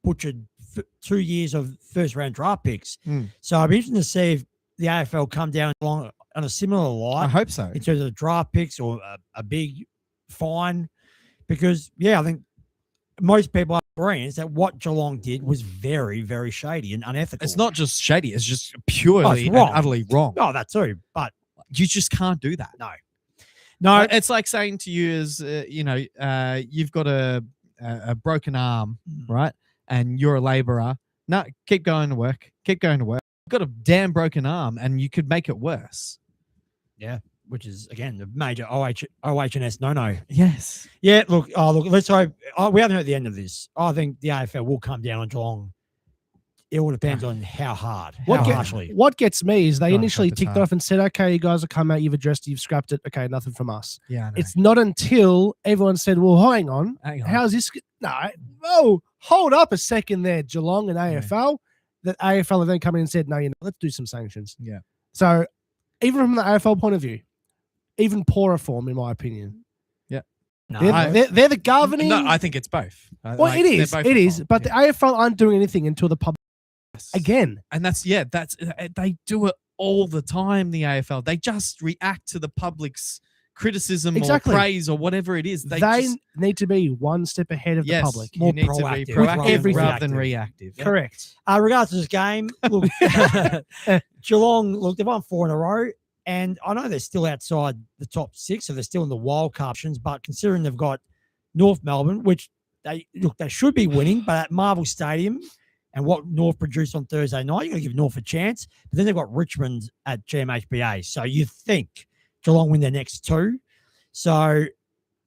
butchered 2 years of first round draft picks. Mm. So I'd be interested to see if the AFL come down along on a similar light. I hope so. In terms of draft picks or a big fine, because I think most people are agreeing is that what Geelong did was very, very shady and unethical. It's not just shady; it's just purely and utterly wrong. Oh, that too, but you just can't do that. No, it's like saying to you as you've got a broken arm, right? And you're a labourer. No, keep going to work. Keep going to work. You've got a damn broken arm, and you could make it worse. Yeah, which is again the major OHS no. Yes. Yeah. Look. Let's hope. We haven't heard the end of this. I think the AFL will come down on Geelong. It all depends on how hard, harshly. What gets me is they initially it's ticked hard. off and said, "Okay, you guys have come out, you've addressed, you've scrapped it. Okay, nothing from us." Yeah. I know. It's not until everyone said, "Well, hang on. How's this?" No, hold up a second there, Geelong and AFL. That AFL have then come in and said, "No, let's do some sanctions." Yeah. So, even from the AFL point of view, even poorer form, in my opinion. Yeah. No, They're the governing. No, I think it's both. Well, it is. It is. But the AFL aren't doing anything until the public. Again. And that's they do it all the time. The AFL, they just react to the public's criticism or praise or whatever it is. They need to be one step ahead of the public. More need proactive, to be proactive rather than reactive. reactive. Yeah. Correct. Regards to this game, look, Geelong, look, they've won 4 in a row, and I know they're still outside the top 6, so they're still in the wild card options. But considering they've got North Melbourne, which they should be winning, but at Marvel Stadium. And what North produced on Thursday night, you've got to give North a chance. But then they've got Richmond at GMHBA. So you think Geelong win their next 2. So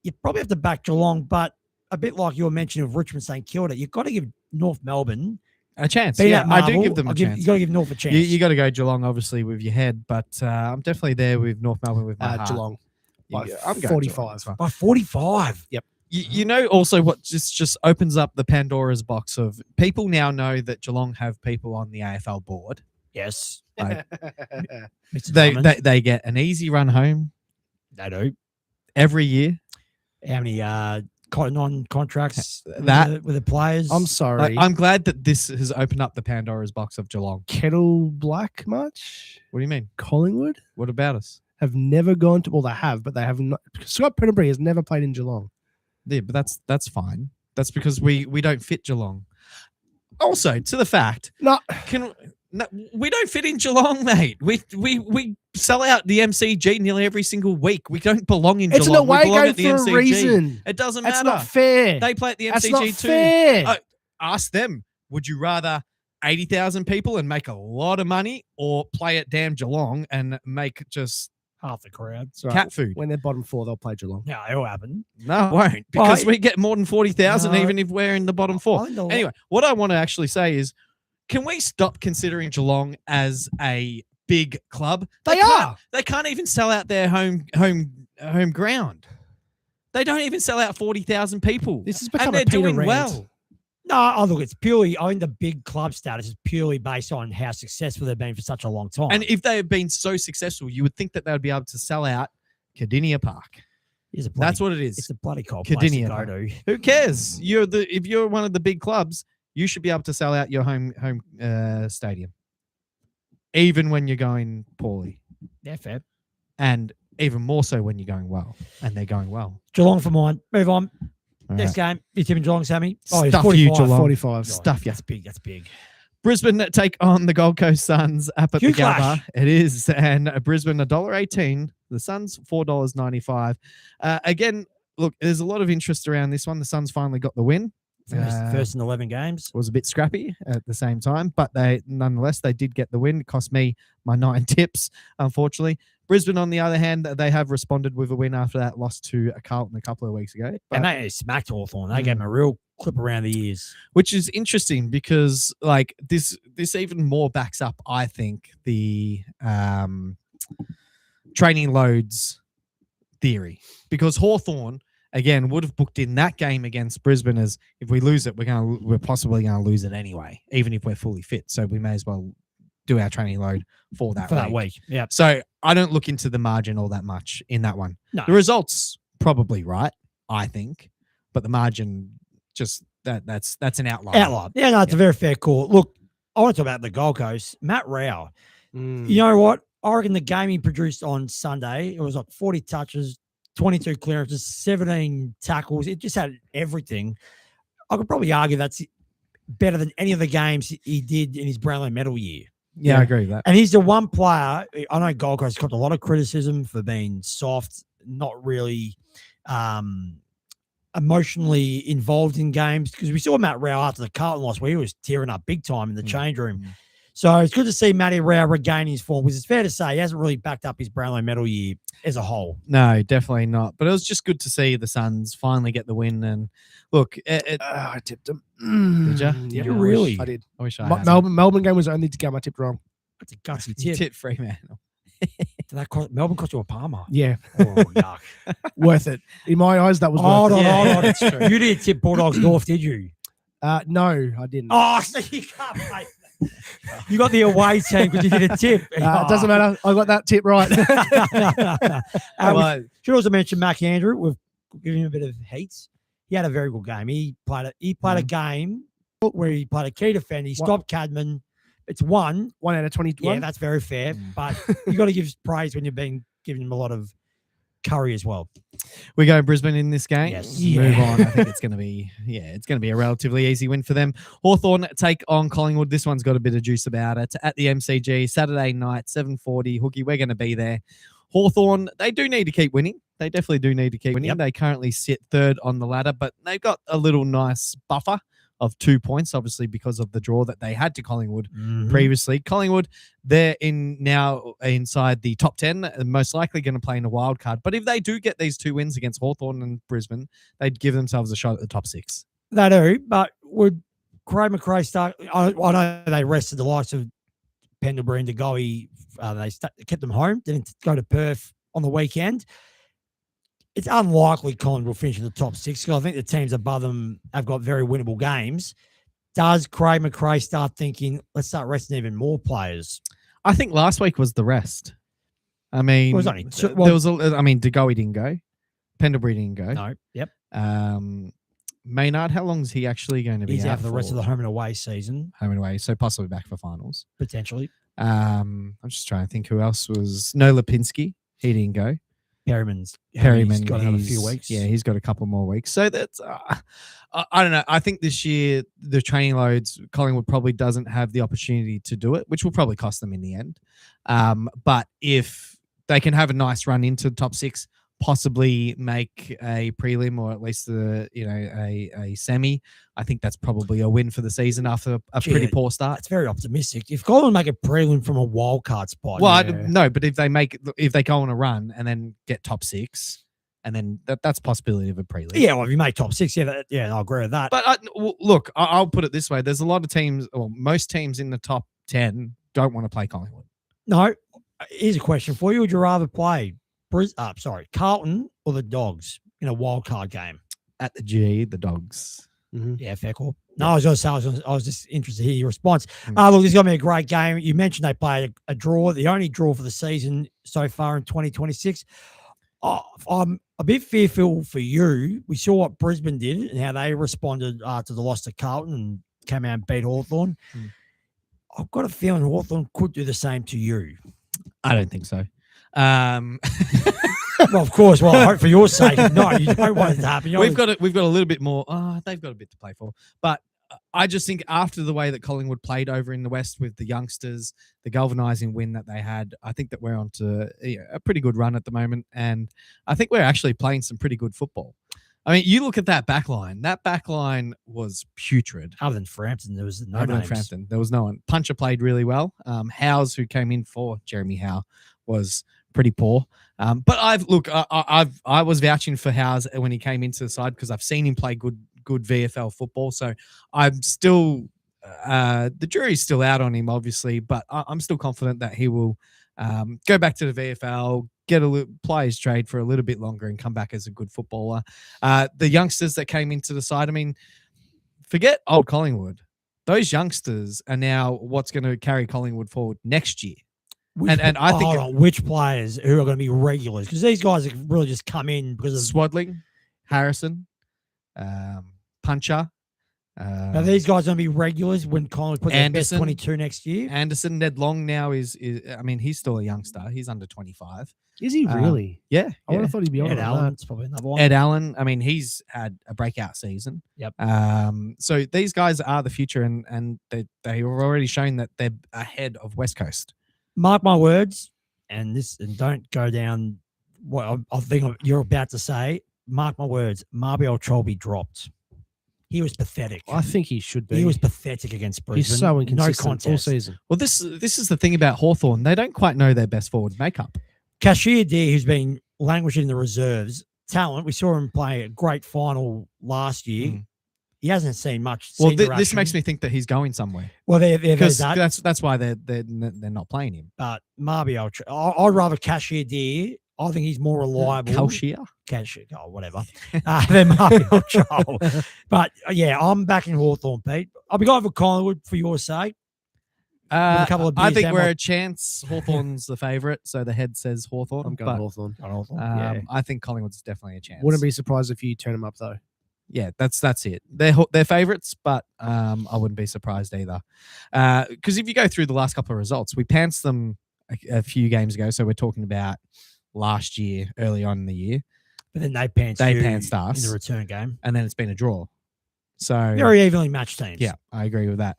you probably have to back Geelong. But a bit like you were mentioning of Richmond saying killed it, you've got to give North Melbourne a chance. I do give them a chance. You've got to give North a chance. You got to go Geelong, obviously, with your head. But I'm definitely there with North Melbourne with my heart. Geelong. I'm going 45. Geelong. By 45. Yep. You know, also what just opens up the Pandora's box of people now know that Geelong have people on the AFL board. Yes. Like, Mr. they get an easy run home. They do. Every year. How many non-contracts that with the players? I'm sorry. I'm glad that this has opened up the Pandora's box of Geelong. Kettle Black much? What do you mean? Collingwood? What about us? Have never gone to, well, they have, but they have not. Scott Pennebury has never played in Geelong. Yeah, but that's fine. That's because we don't fit Geelong. Also, to the fact, we don't fit in Geelong, mate. We sell out the MCG nearly every single week. We don't belong in Geelong. It's an away game for MCG. a reason. It doesn't That's matter. not fair. They play at the MCG That's not too. fair. Ask them. Would you rather 80,000 people and make a lot of money, or play at damn Geelong and make just half the crowd? Cat food. When they're bottom 4, they'll play Geelong. No, it'll happen. No, it won't, because we get more than 40,000 even if we're in the bottom 4. Anyway, what I want to actually say is, can we stop considering Geelong as a big club? They are. They can't even sell out their home ground. They don't even sell out 40,000 people. This has become and they're a Peter doing rant. well. No, look, it's purely, I think the big club status is purely based on how successful they've been for such a long time. And if they have been so successful, you would think that they would be able to sell out Cardinia Park. That's what it is. It's a bloody cold place to go to. Who cares? If you're one of the big clubs, you should be able to sell out your home stadium, even when you're going poorly. Yeah, fair. And even more so when you're going well, and they're going well. Geelong for mine. Move on. All Next game. You're tipping Geelong, Sammy? Stuff 45. you, Geelong. 45. Stuff you. That's big. That's big. Brisbane take on the Gold Coast Suns up at Huge the Gabba. clash. It is. And Brisbane $1.18. The Suns $4.95. Again, look, there's a lot of interest around this one. The Suns finally got the win. First in 11 games. Was a bit scrappy at the same time, but nonetheless they did get the win. It cost me my 9 tips, unfortunately. Brisbane, on the other hand, they have responded with a win after that loss to Carlton a couple of weeks ago. And they smacked Hawthorn. They gave them a real clip around the ears. Which is interesting because like this even more backs up, I think, the training loads theory. Because Hawthorn, again, would have booked in that game against Brisbane as if we lose it, we're possibly going to lose it anyway, even if we're fully fit. So we may as well do our training load for that week. Yeah. So I don't look into the margin all that much in that one. No. The results probably right, I think, but the margin, just that's an outlier. Outlier. Yeah, no, it's a very fair call. Look, I want to talk about the Gold Coast. Matt Rao. You know what? I reckon the game he produced on Sunday, it was like 40 touches, 22 clearances, 17 tackles. It just had everything. I could probably argue that's better than any of the games he did in his Brownlow medal year. Yeah, I agree with that. And he's the one player, I know Gold Coast got a lot of criticism for being soft, not really emotionally involved in games, because we saw Matt Rao after the Carlton loss where he was tearing up big time in the change room. So it's good to see Matty Rao regain his form, because it's fair to say he hasn't really backed up his Brownlow medal year as a whole. No, definitely not. But it was just good to see the Suns finally get the win. And look, I tipped them. Did you? Yeah, You really? I did. I wish I had. Melbourne game was the only game I tipped wrong. That's a gutsy You tip. tip Fremantle. Did that cost, Melbourne cost you a Palmer? Yeah, Oh, yuck. worth it. In my eyes, that was Hold worth on, it. hold on. That's true. You didn't tip Bulldogs North, did you? No, I didn't. Oh, so you can't mate. You got the away team because you did a tip. It doesn't matter. I got that tip right. We should also mention Mac Andrew. We've given him a bit of heat. He had a very good game. He played a game where he played a key defender. He stopped Cadman. It's 1 out of 21. Yeah, that's very fair. But you got to give praise when you've been giving him a lot of curry as well. We go Brisbane in this game. Yes. Move on. I think it's going to be, it's going to be a relatively easy win for them. Hawthorn take on Collingwood. This one's got a bit of juice about it. At the MCG, Saturday night, 7:40. Hookie, we're going to be there. Hawthorn, they do need to keep winning. They definitely do need to keep winning. Yep. They currently sit 3rd on the ladder, but they've got a little nice buffer of 2 points, obviously because of the draw that they had to Collingwood previously. Collingwood, they're now inside the top 10, most likely going to play in a wild card. But if they do get these 2 wins against Hawthorn and Brisbane, they'd give themselves a shot at the top 6. They do, but would Craig McRae start? I know they rested the likes of Pendlebury and DeGoey. They kept them home, didn't go to Perth on the weekend. It's unlikely Collingwood will finish in the top 6 because I think the teams above them have got very winnable games. Does Craig McRae start thinking, let's start resting even more players? I think last week was the rest. I mean, It was only two- there was DeGoey didn't go. Pendlebury didn't go. No. Yep. Maynard, how long is he actually going to be He's out out for the rest of the home and away season, home and away? So possibly back for finals. potentially. I'm just trying to think who else was. No Lipinski. He didn't go. Perryman's Perryman got another few weeks. Yeah, he's got a couple more weeks. So that's I don't know. I think this year the training loads, Collingwood probably doesn't have the opportunity to do it, which will probably cost them in the end. But if they can have a nice run into the top 6, possibly make a prelim or at least a semi, I think that's probably a win for the season after a pretty poor start. That's very optimistic. If Collingwood make a prelim from a wild card spot, Well, no, but if they go on a run and then get top 6, and then that's a possibility of a prelim. yeah. Well, if you make top 6, I agree with that. But look, I'll put it this way: there's a lot of teams, or most teams in the top 10 don't want to play Collingwood. No, here's a question for you: would you rather play Carlton or the Dogs in a wild card game? At the G, the Dogs. Yeah, fair call. No, I was going to say, I was just interested to hear your response. Mm. Look, this is going to be a great game. You mentioned they played a draw, the only draw for the season so far in 2026. I'm a bit fearful for you. We saw what Brisbane did and how they responded to the loss to Carlton and came out and beat Hawthorn. Mm. I've got a feeling Hawthorn could do the same to you. I don't think so. Well, of course. Well, I hope for your sake. No, you don't want it to happen. We've got a little bit more. They've got a bit to play for, but I just think after the way that Collingwood played over in the West with the youngsters, the galvanising win that they had, I think that we're on to a pretty good run at the moment, and I think we're actually playing some pretty good football. I mean, you look at that back line. That back line was putrid. Other than Frampton, there was no Other than names. Frampton, there was no one. Puncher played really well. Howes, who came in for Jeremy Howe, was pretty poor. But I was vouching for Howes when he came into the side because I've seen him play good VFL football. So I'm still the jury's still out on him, obviously, but I'm still confident that he will go back to the VFL, play his trade for a little bit longer, and come back as a good footballer. The youngsters that came into the side, I mean, forget old Collingwood. Those youngsters are now what's going to carry Collingwood forward next year. And I think which players who are going to be regulars, because these guys have really just come in because of Swadling, Harrison, Puncher, Are these guys going to be regulars when Collingwood put their best Anderson. 22 next year? Anderson, Ned Long now is I mean, he's still a youngster. He's under 25. Is he really? Yeah. I would have thought he'd be older Ed than Allen, that. it's probably another one. Ed Allen, I mean, he's had a breakout season. Yep. So these guys are the future, and they have already shown that they're ahead of West Coast. Mark my words, and don't go down what I think you're about to say. Mark my words, Marbiel Trolby dropped. He was pathetic. I think he should be. He was pathetic against Brisbane. He's so inconsistent No all contest. season. Well, this is the thing about Hawthorn. They don't quite know their best forward makeup. Cashier D, who's been languishing in the reserves, talent. We saw him play a great final last year. Mm. He hasn't seen much. Well, senior this action. makes me think that he's going somewhere. Well, there's Because that. that's why they're not playing him. But Marbiel, I'd rather Cashier D. I think he's more reliable. Calshia? Cashier, whatever. Than Marbiel Joel. But yeah, I'm back in Hawthorn, Pete. I'll be going for Collingwood for your sake. a couple of I beers think down we're my- a chance. Hawthorn's the favourite, so the head says Hawthorn. I'm going Hawthorn. Yeah. I think Collingwood's definitely a chance. Wouldn't be surprised if you turn them up though. Yeah, that's it. They're favourites, but I wouldn't be surprised either. Because if you go through the last couple of results, we pantsed them a few games ago. So we're talking about last year, early on in the year, But then they pantsed us in the return game. and then it's been a draw. So Very evenly matched teams. yeah, I agree with that.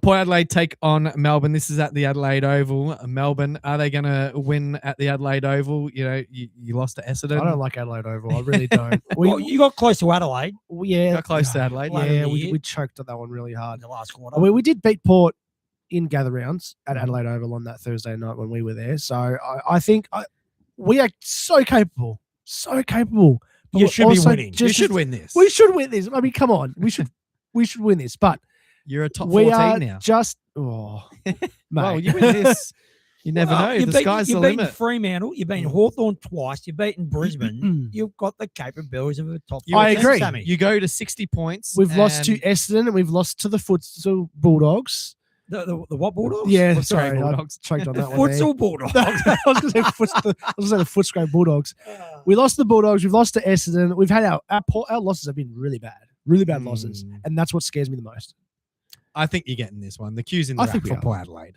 Port Adelaide take on Melbourne. This is at the Adelaide Oval. Melbourne, are they going to win at the Adelaide Oval? You know, you lost to Essendon. I don't like Adelaide Oval. I really don't. Well, you got close to Adelaide Yeah, Got close to Adelaide. Later in Yeah, the we year. choked at that one really in hard. the last quarter. We did beat Port in gather rounds at Adelaide Oval on that Thursday night when we were there. So I think we are so capable. But You we're should be also winning. You should win this. We should win this. I mean, come on. We should win this. But You're a top we 14 are now. just Well, mate. you win this. You never know. You've The sky's the you've beaten limit. Fremantle. You've beaten Hawthorn twice. You've beaten Brisbane. You've got the capabilities of a top. I 14, agree. Sammy. You go to 60 points. We've lost to and- Essendon and we've lost to the Futsal Bulldogs. The what Bulldogs? Yeah, Footscray sorry, I Bulldogs. choked on The that one. there. Futsal Bulldogs. I was going to say the Footscray Bulldogs. We lost to the Bulldogs. We've lost to Essendon. We've had our losses have been really bad losses, and that's what scares me the most. I think you're getting this one. The Q's in the I rack think we for are. Port Adelaide.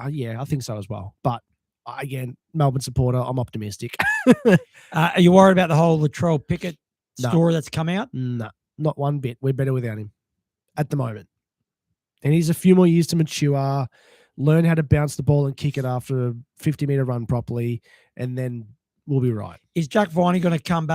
Yeah, I think so as well. But again, Melbourne supporter, I'm optimistic. Are you worried about the whole Latrell Pickett No. story that's come out? No, not one bit. We're better without him at the moment. And he's a few more years to mature, learn how to bounce the ball and kick it after a 50-meter run properly, and then we'll be right. Is Jack Viney going to come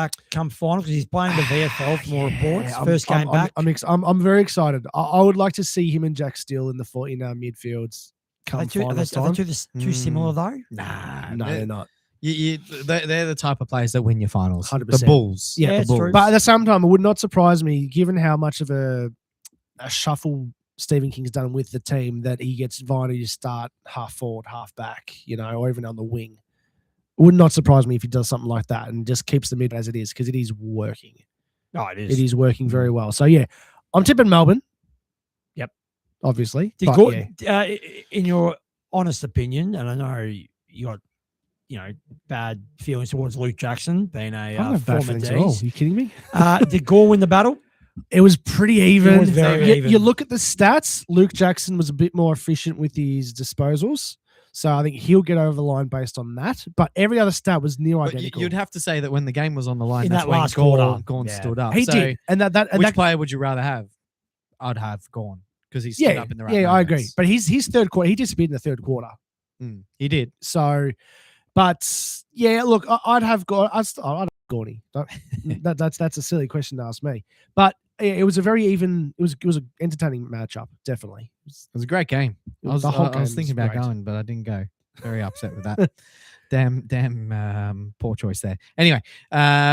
final because he's playing the VFL for more reports? First game back. I'm very excited. I would like to see him and Jack Steele in our midfields come Are they finals too time. too similar though? Nah, No, they're not. they're the type of players that win your finals. 100%. The Bulls. Yeah, Yeah, the it's true. But at the same time, it would not surprise me, given how much of a shuffle Stephen King's done with the team, that he gets Viney to start half forward, half back, or even on the wing. It would not surprise me if he does something like that and just keeps the mid as it is, because it is working. No, it is. It is working very well. So yeah, I'm tipping Melbourne. Yep. Obviously. Did but Gordon, yeah. in your honest opinion, and I know you got bad feelings towards Luke Jackson being I a don't have bad former feelings at all. D's. Are you kidding me? Did Gore win the battle? It was pretty even. was very you, even. you look at the stats, Luke Jackson was a bit more efficient with his disposals. So I think he'll get over the line based on that. But every other stat was near But identical. you'd have to say that when the game was on the line, In that's that when last quarter. Gorn Yeah. stood up. he So did. And which player would you rather have? I'd have Gorn because he stood yeah, up in the right I agree. moments. But his third quarter, he disappeared in the third quarter. He did. So, but yeah, look, I'd have I'd have Gordy. That's a silly question to ask me. But yeah, it was a very even. It was an entertaining matchup, definitely. It was a great game. I was The whole I was game thinking about great. going, but I didn't go. Very upset with that. Damn, poor choice there. Anyway,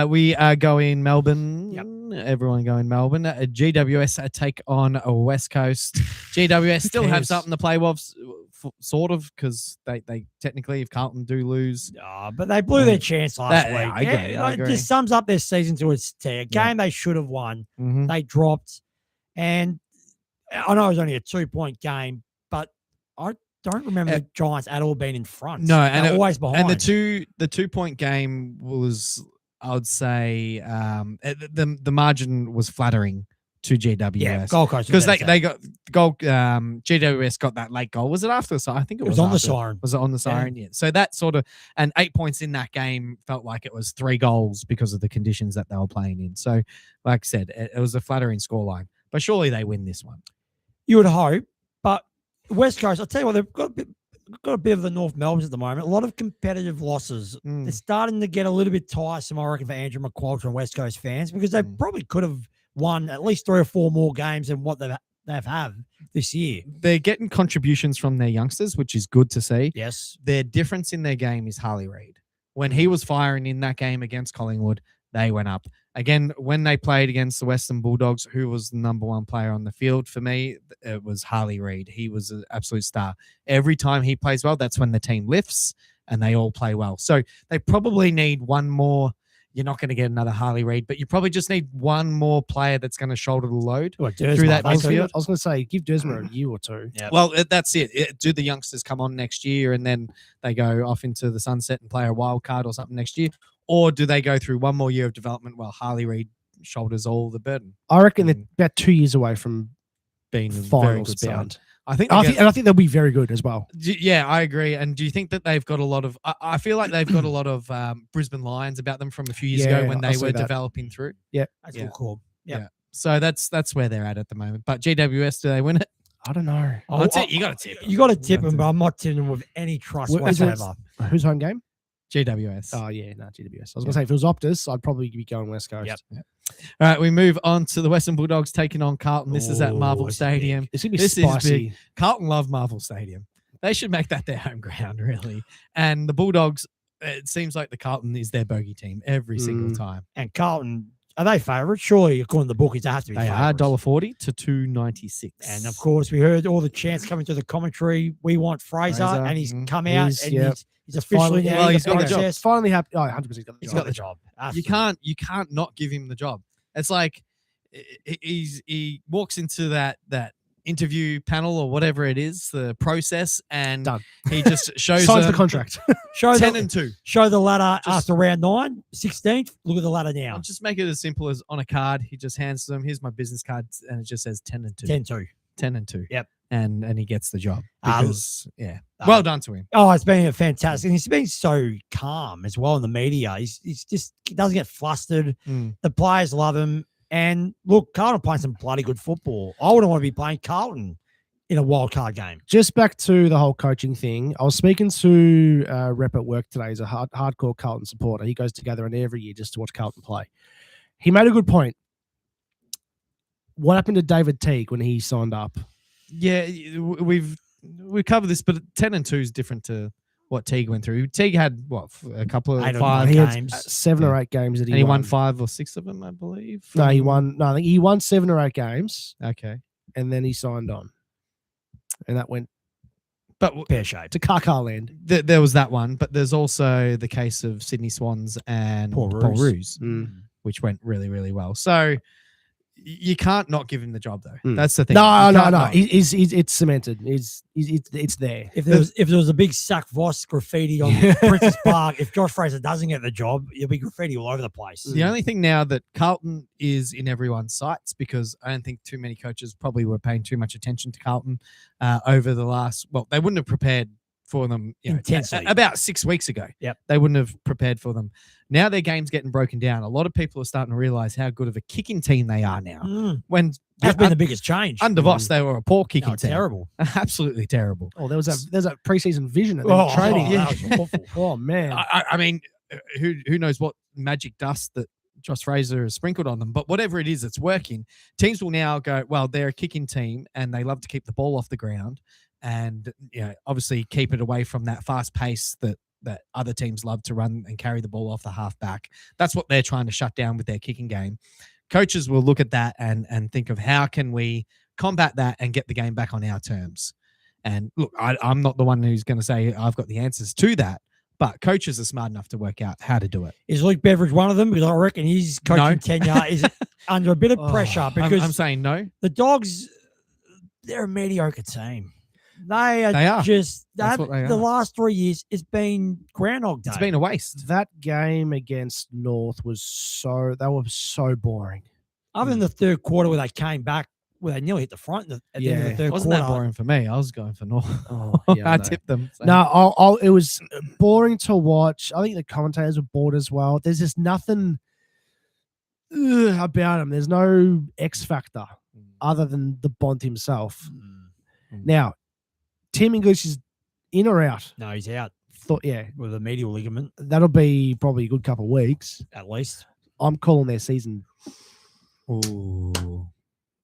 we are going Melbourne. Yep. Everyone going Melbourne. GWS take on West Coast. GWS still have cares? something to play with, sort of, because they technically, if Carlton do lose, But they blew their chance last That- week. yeah, I agree, I agree. It just sums up their season to its T. A game they should have won. They dropped. And I know it was only a 2-point game, but I don't remember the Giants at all being in front. No, and They're it- always behind. and the 2-point game was, I would say, the margin was flattering to GWS. Yeah, Gold Coast. Because was they got goal. GWS got that late goal. Was it after the siren? I think it was on the after. siren. Was it on the siren? Yeah. So that sort of, and 8 points in that game felt like it was 3 goals because of the conditions that they were playing in. So, like I said, it was a flattering scoreline. But surely they win this one. You would hope, but West Coast. I'll tell you what, they've got a bit of the North Melbournes at the moment. A lot of competitive losses. They're starting to get a little bit tiresome, I reckon, for Andrew McQualter and West Coast fans because they probably could have won at least 3 or 4 more games than what they've had this year. They're getting contributions from their youngsters, which is good to see. Yes. Their difference in their game is Harley Reid. When he was firing in that game against Collingwood, they went up. Again, when they played against the Western Bulldogs, who was the number 1 player on the field for me, it was Harley Reid. He was an absolute star. Every time he plays well, that's when the team lifts and they all play well. So they probably need one more. You're not going to get another Harley Reid, but you probably just need one more player that's going to shoulder the load through that I was midfield. going to say, give Desmond a year or 2. Yeah. Well, that's it. Do the youngsters come on next year and then they go off into the sunset and play a wild card or something next year? Or do they go through one more year of development while Harley Reid shoulders all the burden? I reckon they're about 2 years away from Being a very finals good side. bound. I think, I think they'll be very good as well. yeah, I agree. And do you think that they've got a lot of? I feel like they've got a lot of Brisbane Lions about them from a few years ago when I they see were that. developing through. That's Yeah. cool. Yeah. Yeah. So that's where they're at the moment. But GWS, do they win it? I don't know. That's it. You got to tip. You got to tip them, but I'm not tipping them with any trust Well, is it- whatsoever. Who's home game? GWS. Oh, yeah, no, GWS. I was going to say, if it was Optus, I'd probably be going West Coast. Yep. All right, we move on to the Western Bulldogs taking on Carlton. This is at Oh, Marvel it's Stadium. It's going to be This is spicy. big. Carlton love Marvel Stadium. They should make that their home ground, really. And the Bulldogs, it seems like the Carlton is their bogey team every single time. And Carlton, are they favourites? Surely, according to the bookies, they have to be They are favourites. $1.40 to $2.96. And of course, we heard all the chants coming through the commentary. We want Fraser, Fraser, and he's mhm. come out He's- and yep. he's officially Finally- now well, in he's the got the job. process. Finally happy. Oh, 100% got the He's job. got the job. You can't not give him the job. It's like he walks into that interview panel or whatever it is, the process, and Done. he just shows Signs the them contract. Show 10 the, and 2. show the ladder Just- after round 9, 16th. Look at the ladder now. I'll just make it as simple as on a card. He just hands them, here's my business card, and it just says 10 and 2. 10-2. 10 and 2. Yep. And he gets the job. Uh, Because, well done to him. Oh, it's been fantastic. And he's been so calm as well in the media. He's just he doesn't get flustered. Mm. The players love him. And look, Carlton playing some bloody good football. I wouldn't want to be playing Carlton in a wild card game. Just back to the whole coaching thing. I was speaking to a rep at work today. He's a hardcore Carlton supporter. He goes together and every year just to watch Carlton play. He made a good point. What happened to David Teague when he signed up? Yeah, we've covered this, but 10 and 2 is different to what Teague went through. Teague had a couple of 8 or 5 9 He had games. 7 or Yeah. 8 games that and he won 5 or 6 of them, I believe. No, he won. No, I think he won 7 or 8 games, Okay, and then he signed on, and that went but Pear shaped. to Kaka land. there was that one. But there's also the case of Sydney Swans and Paul Paul Roos. Roos, which went really, really well. So you can't not give him the job, though. Mm. That's the thing. No, You no, can't no. not. It's cemented. It's there. If there was a big Sack Voss graffiti on Princess Park, if Josh Fraser doesn't get the job, you'll be graffiti all over the place. The only thing now that Carlton is in everyone's sights, because I don't think too many coaches probably were paying too much attention to Carlton over the last. Well, they wouldn't have prepared for them Intensely. about 6 weeks ago. Yep. They wouldn't have prepared for them. Now their game's getting broken down. A lot of people are starting to realize how good of a kicking team they are now. Mm. When That's been the biggest change. under Voss, they were a poor kicking No, team. terrible. Absolutely terrible. Oh, there's a preseason vision and then training. that was awful. Oh man. I mean, who knows what magic dust that Josh Fraser has sprinkled on them, but whatever it is, it's working. Teams will now go, well, they're a kicking team and they love to keep the ball off the ground and obviously keep it away from that fast pace that other teams love to run and carry the ball off the halfback. That's what they're trying to shut down with their kicking game. Coaches will look at that and think of how can we combat that and get the game back on our terms. And look, I'm not the one who's going to say I've got the answers to that, but coaches are smart enough to work out how to do it. Is Luke Beveridge one of them? Because I reckon his coaching tenure is under a bit of Oh, pressure because I'm saying no. the Dogs, they're a mediocre team. They are They are. just That's what they the are. last 3 years. It's been Groundhog Day. It's been a waste. That game against North was so boring. Other than the third quarter where they came back, where they nearly hit the front at the end of the Yeah. third Wasn't quarter. that boring for me? I was going for North. Oh, yeah, I know. tipped them. So. No, it was boring to watch. I think the commentators were bored as well. There's just nothing about him. There's no X factor other than the Bond himself. Mm. Now, Tim English is in or out? No, he's out Yeah, with a medial ligament, that'll be probably a good couple of weeks. at least. I'm calling their season. Ooh.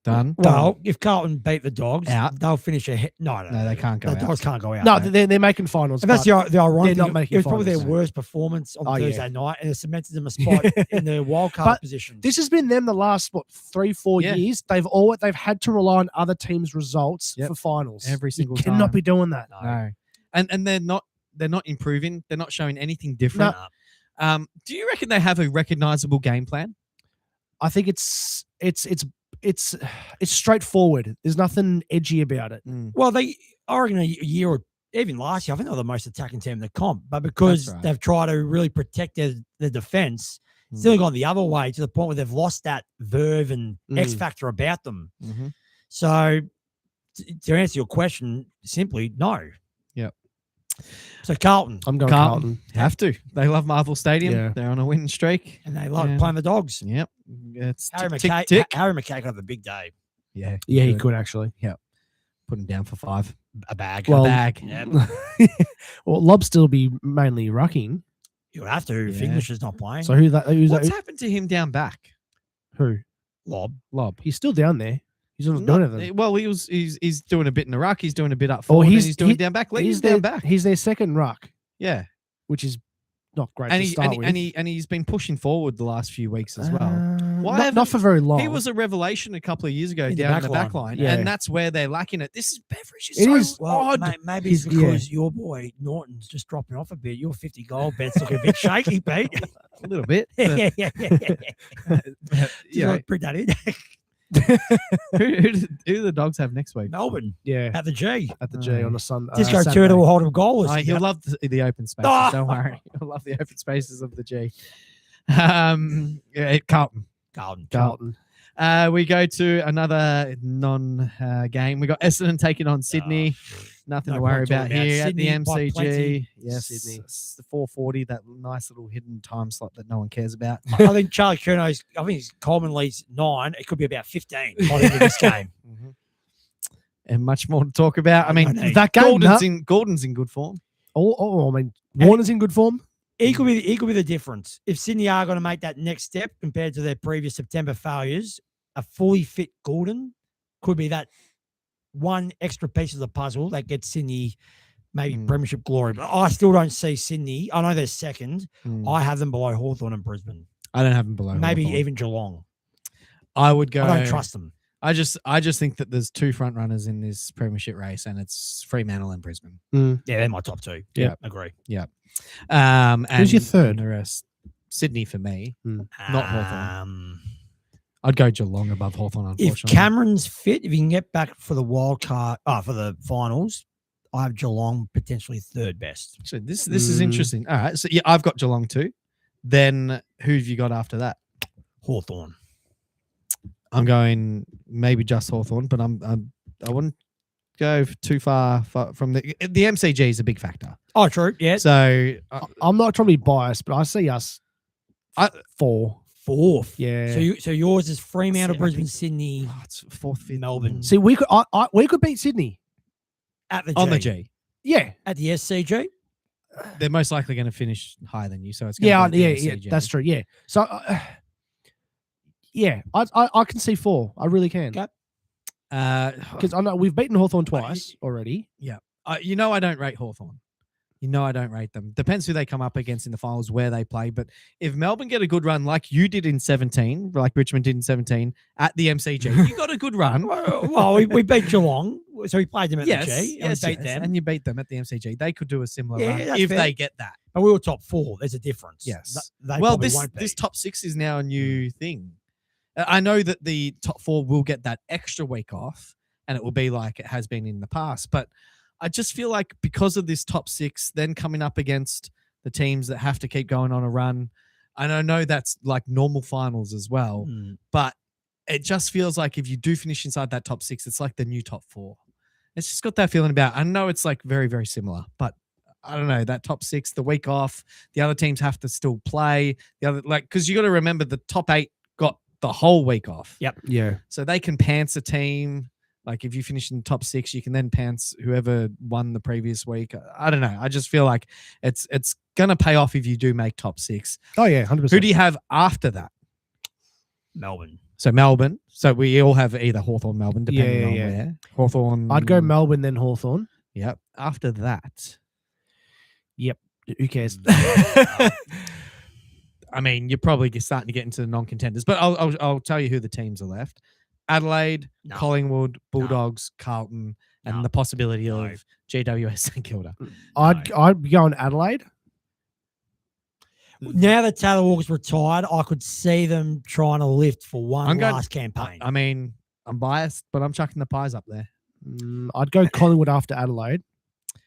Done. Well, if Carlton beat the Dogs, Out. they'll finish ahead. No, No, they can't go The out. Dogs can't go out. No, mate. they're making finals. And that's but the ironic they're not thing. making It was probably their finals. worst performance on Oh, yeah. Thursday night, and it cemented them a spot in the wild card But position. this has been them the last 3-4 Yeah. years. They've had to rely on other teams' results Yep. for finals. Every single you cannot time. be doing that. No. And they're not improving. They're not showing anything different. No. Do you reckon they have a recognizable game plan? I think it's straightforward. There's nothing edgy about it. Well, I reckon a year or even last year, I think they were the most attacking team in the comp, but because That's right. they've tried to really protect their defense, Mm. still gone the other way to the point where they've lost that verve and X Mm. factor about them. Mm-hmm. So, to answer your question, simply no. Yep. So Carlton, I'm going Carlton. Carlton. Have to. They love Marvel Stadium. Yeah. They're on a winning streak. and they like Yeah. playing the Dogs. Yep. It's Harry tick, McKay, tick, tick. Harry McKay could have a big day. Yeah. Yeah, he good. could actually. Put him down for 5. A bag. Well, a bag. Yeah. Well, Lob still be mainly rucking. You have to if Yeah. English is not playing. So who's What's that? happened to him down back? Who? Lob. Lob. He's still down there. He's not No, doing anything. well, he's doing a bit in the ruck. He's doing a bit up forward. he's- and he's doing he- down back. Leave He's him down their, back. he's their second ruck, Yeah. which is not great And to he start and, with. and he's been pushing forward the last few weeks as well. Why not haven't- for very long. He was a revelation a couple of years ago In the down in the back back line. line, Yeah. and that's where they're lacking it. This is Beveridge is It so is. Well, odd. maybe it's He's- yeah. because your boy Norton's just dropping off a bit. Your 50 goal bet's looking a bit shaky, Pete. A little bit. yeah, but, yeah, yeah. you know, Bring that in. who do the Dogs have next week? Melbourne yeah, at the G. at the G on a Sunday. Disco Turtle will hold him goalless. Oh, he'll love the open spaces. Ah! Don't worry. He'll love the open spaces of the G. Yeah, Carlton. Carlton. We go to another non-game. We got Essendon taking on Sydney. Nothing no to worry point talking about about here Sydney at the by MCG. plenty. Yes, Sydney. It's the 4:40, that nice little hidden time slot that no one cares about. I think Charlie Curno's, I think his Coleman leads 9. It could be about 15 by the end of this game. And much more to talk about. I mean, No need. That game, Gordon's in good form. I mean, Warner's in good form. He could be the difference. If Sydney are going to make that next step compared to their previous September failures, a fully fit Gordon could be that one extra piece of the puzzle that gets Sydney maybe premiership glory. But I still don't see Sydney. I know they're second. I have them below Hawthorn and Brisbane. I don't have him below. Maybe Hawthorn. even Geelong. I would go. I don't trust them. I just think that there's 2 front runners in this premiership race, and it's Fremantle and Brisbane. Yeah, they're my top 2. Yeah. Agree. And Who's your third? The rest, Sydney for me. Not Hawthorn. Hawthorn. I'd go Geelong above Hawthorn. If Unfortunately, Cameron's fit, if he can get back for the wild card, for the finals, I have Geelong potentially third best. so this is interesting. All right, so yeah, I've got Geelong too. Then who have you got after that? Hawthorn. I'm going maybe just Hawthorn, but I wouldn't go too far from the MCG is a big factor. Oh, true. Yeah. So I'm not trying to be biased, but I see us 4. Fourth. Yeah. So yours is Fremantle, See, I Brisbane, think- Sydney, it's 4th, 5th, Melbourne. See, we could beat Sydney. at the G. on the G. Yeah. At the SCG. They're most likely going to finish higher than you, so it's Yeah. gonna be Yeah. at the Yeah. MCG. That's true. Yeah. So, yeah, I can see 4. I really can. Okay. Because I know we've beaten Hawthorn twice already. You know I don't rate Hawthorn. You know I don't rate them. Depends who they come up against in the finals, where they play. But if Melbourne get a good run like you did in 17, like Richmond did in 17 at the MCG, you got a good run. Well, we beat Geelong, so we played them at Yes, the G. And yes, we beat yes. them. And you beat them at the MCG. They could do a similar Yeah, run that's if fair. they get that. But we were top 4. There's a difference. Yes. They Well, probably this won't be. this top 6 is now a new thing. I know that the top 4 will get that extra week off, and it will be like it has been in the past. But I just feel like because of this top 6, then coming up against the teams that have to keep going on a run, and I know that's like normal finals as well, Mm. but it just feels like if you do finish inside that top 6, it's like the new top 4. It's just got that feeling about. I know it's like very, very similar, but I don't know, that top 6, the week off, the other teams have to still play. The other, like, because you got to remember the top 8 got the whole week off. Yep. Yeah. So they can pants a team. Like if you finish in the top 6, you can then pants whoever won the previous week. I don't know. I just feel like it's gonna pay off if you do make top 6. Oh yeah, 100%. Who do you have after that? Melbourne. So Melbourne. So we all have either Hawthorn, Melbourne, depending Yeah, on yeah. where. Hawthorn. I'd go Melbourne then Hawthorn. Yep. After that, Who cares? I mean, you're probably starting to get into the non-contenders, but I'll tell you who the teams are left: Adelaide, No. Collingwood, Bulldogs, Carlton, and No. the possibility No. of GWS St Kilda. I'd be going Adelaide. Now that Taylor Walker's retired, I could see them trying to lift for one I'm going- last campaign. I mean, I'm biased, but I'm chucking the Pies up there. I'd go Collingwood after Adelaide.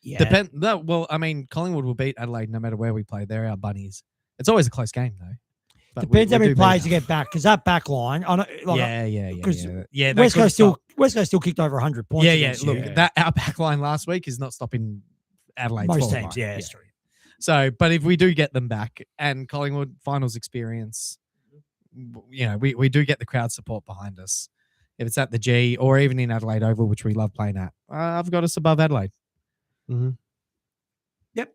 yeah. Well, I mean, Collingwood will beat Adelaide no matter where we play. They're our bunnies. It's always a close game, though. But Depends how we many do beat players them. you get back, because that back line, I know, like, Yeah. 'cause Yeah, that West could Coast stop- still kicked over 100 points. Yeah. against you. Look, that our back line last week is not stopping Adelaide's most forward teams, line. yeah, it's true. So, but if we do get them back and Collingwood finals experience, we do get the crowd support behind us. If it's at the G or even in Adelaide Oval, which we love playing at, I've got us above Adelaide. Mhm. Yep.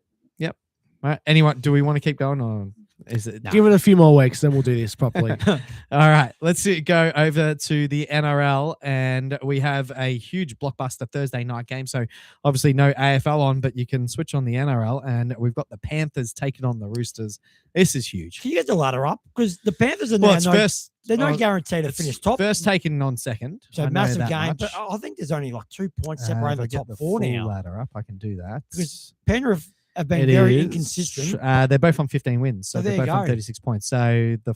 All right. Anyone, do we want to keep going or is it? No. Give it a few more weeks, then we'll do this properly. All right, let's go over to the NRL, and we have a huge blockbuster Thursday night game. So obviously no AFL on, but you can switch on the NRL, and we've got the Panthers taking on the Roosters. This is huge. Can you get the ladder up? Because the Panthers are Well, now it's first. They're oh, not guaranteed to it's finish top. First taken on second. I So know massive that game. much. But I think there's only like 2 points If separating I the get top the 4 full now. ladder up, I can do that. Because Penrith have been It very is, inconsistent. they're both on 15 wins, so Oh, they're there both you on go. 36 points. So the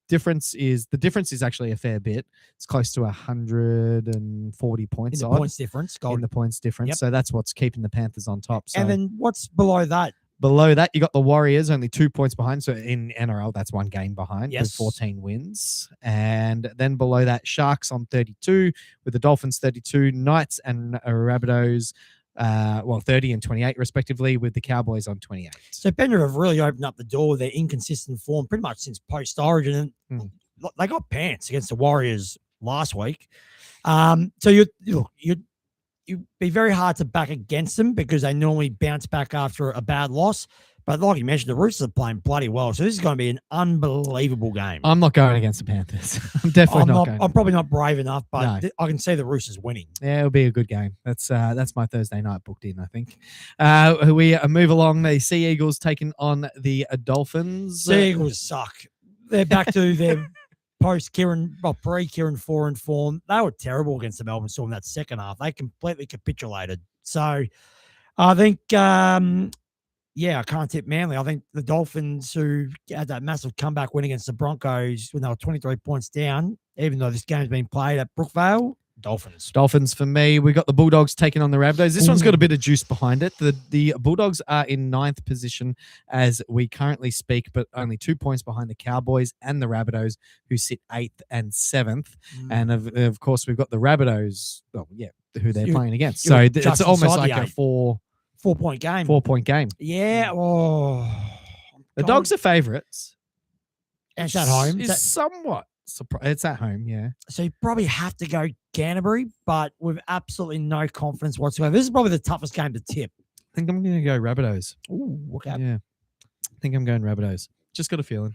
difference is actually a fair bit. It's close to 140 in points the odd points difference. in Gold. the points difference. Yep. So that's what's keeping the Panthers on top. So And then what's below that? below that, you got the Warriors only 2 points behind. So in NRL, that's one game behind with Yes. 14 wins. And then below that, Sharks on 32 with the Dolphins 32, Knights and Rabbitohs 30 and 28 respectively, with the Cowboys on 28. So Penrith have really opened up the door with their inconsistent form pretty much since post Origin. And Hmm. they got pants against the Warriors last week. So you'd be very hard to back against them because they normally bounce back after a bad loss. But like you mentioned, the Roosters are playing bloody well. So this is going to be an unbelievable game. I'm not going against the Panthers. I'm definitely not going. I'm probably not brave enough, but No. I can see the Roosters winning. Yeah, it'll be a good game. That's my Thursday night booked in, I think. We move along. The Sea Eagles taking on the Dolphins. Sea Eagles suck. They're back to their pre-Kieran Foran form. They were terrible against the Melbourne Storm that second half. They completely capitulated. So I think, I can't tip Manly. I think the Dolphins, who had that massive comeback win against the Broncos when they were 23 points down, even though this game's been played at Brookvale, Dolphins for me. We got the Bulldogs taking on the Rabbitohs. This one's got a Ooh. bit of juice behind it. The Bulldogs are in 9th position as we currently speak, but only 2 points behind the Cowboys and the Rabbitohs, who sit 8th and 7th. And of course, we've got the Rabbitohs, who they're You're- playing against. you're So just it's almost inside like the a eight. 4-point game. game. Yeah. Oh, The Dogs are favourites. It's at home. It's somewhat surprised. It's at home, yeah. So you probably have to go Canterbury, but with absolutely no confidence whatsoever. This is probably the toughest game to tip. I think I'm going to go Rabbitohs. Ooh, look out. Yeah. I think I'm going Rabbitohs. Just got a feeling.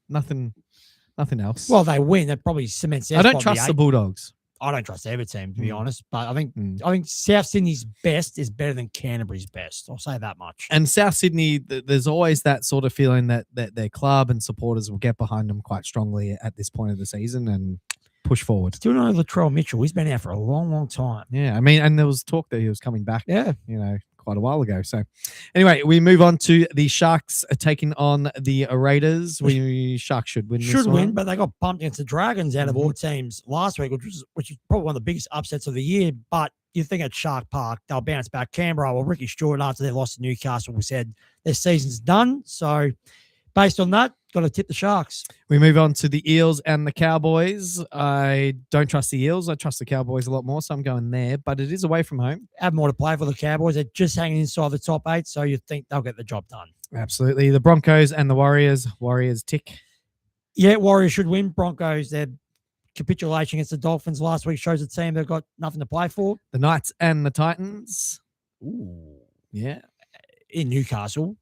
Nothing else. Well, they win. That probably cements their I don't spot in trust the eight. Bulldogs. I don't trust either team, to be Mm. honest. But I think Mm. South Sydney's best is better than Canterbury's best. I'll say that much. And South Sydney, there's always that sort of feeling that their club and supporters will get behind them quite strongly at this point of the season and push forward. Still know Latrell Mitchell. He's been out for a long, long time. Yeah, I mean, and there was talk that he was coming back, Yeah. quite a while ago. So anyway, we move on to the Sharks taking on the Raiders. Sharks should win. Should this win, one. but they got bumped against the Dragons out of Mm-hmm. all teams last week, which is probably one of the biggest upsets of the year. But you think at Shark Park, they'll bounce back. Canberra, well, Ricky Stewart, after they lost to Newcastle, we said their season's done. So, based on that, got to tip the Sharks. We move on to the Eels and the Cowboys. I don't trust the Eels. I trust the Cowboys a lot more, so I'm going there. But it is away from home. Have more to play for the Cowboys. They're just hanging inside the top 8, so you think they'll get the job done. Absolutely. The Broncos and the Warriors. Warriors tick. Yeah, Warriors should win. Broncos, their capitulation against the Dolphins last week shows the team they've got nothing to play for. The Knights and the Titans. Ooh. Yeah. In Newcastle.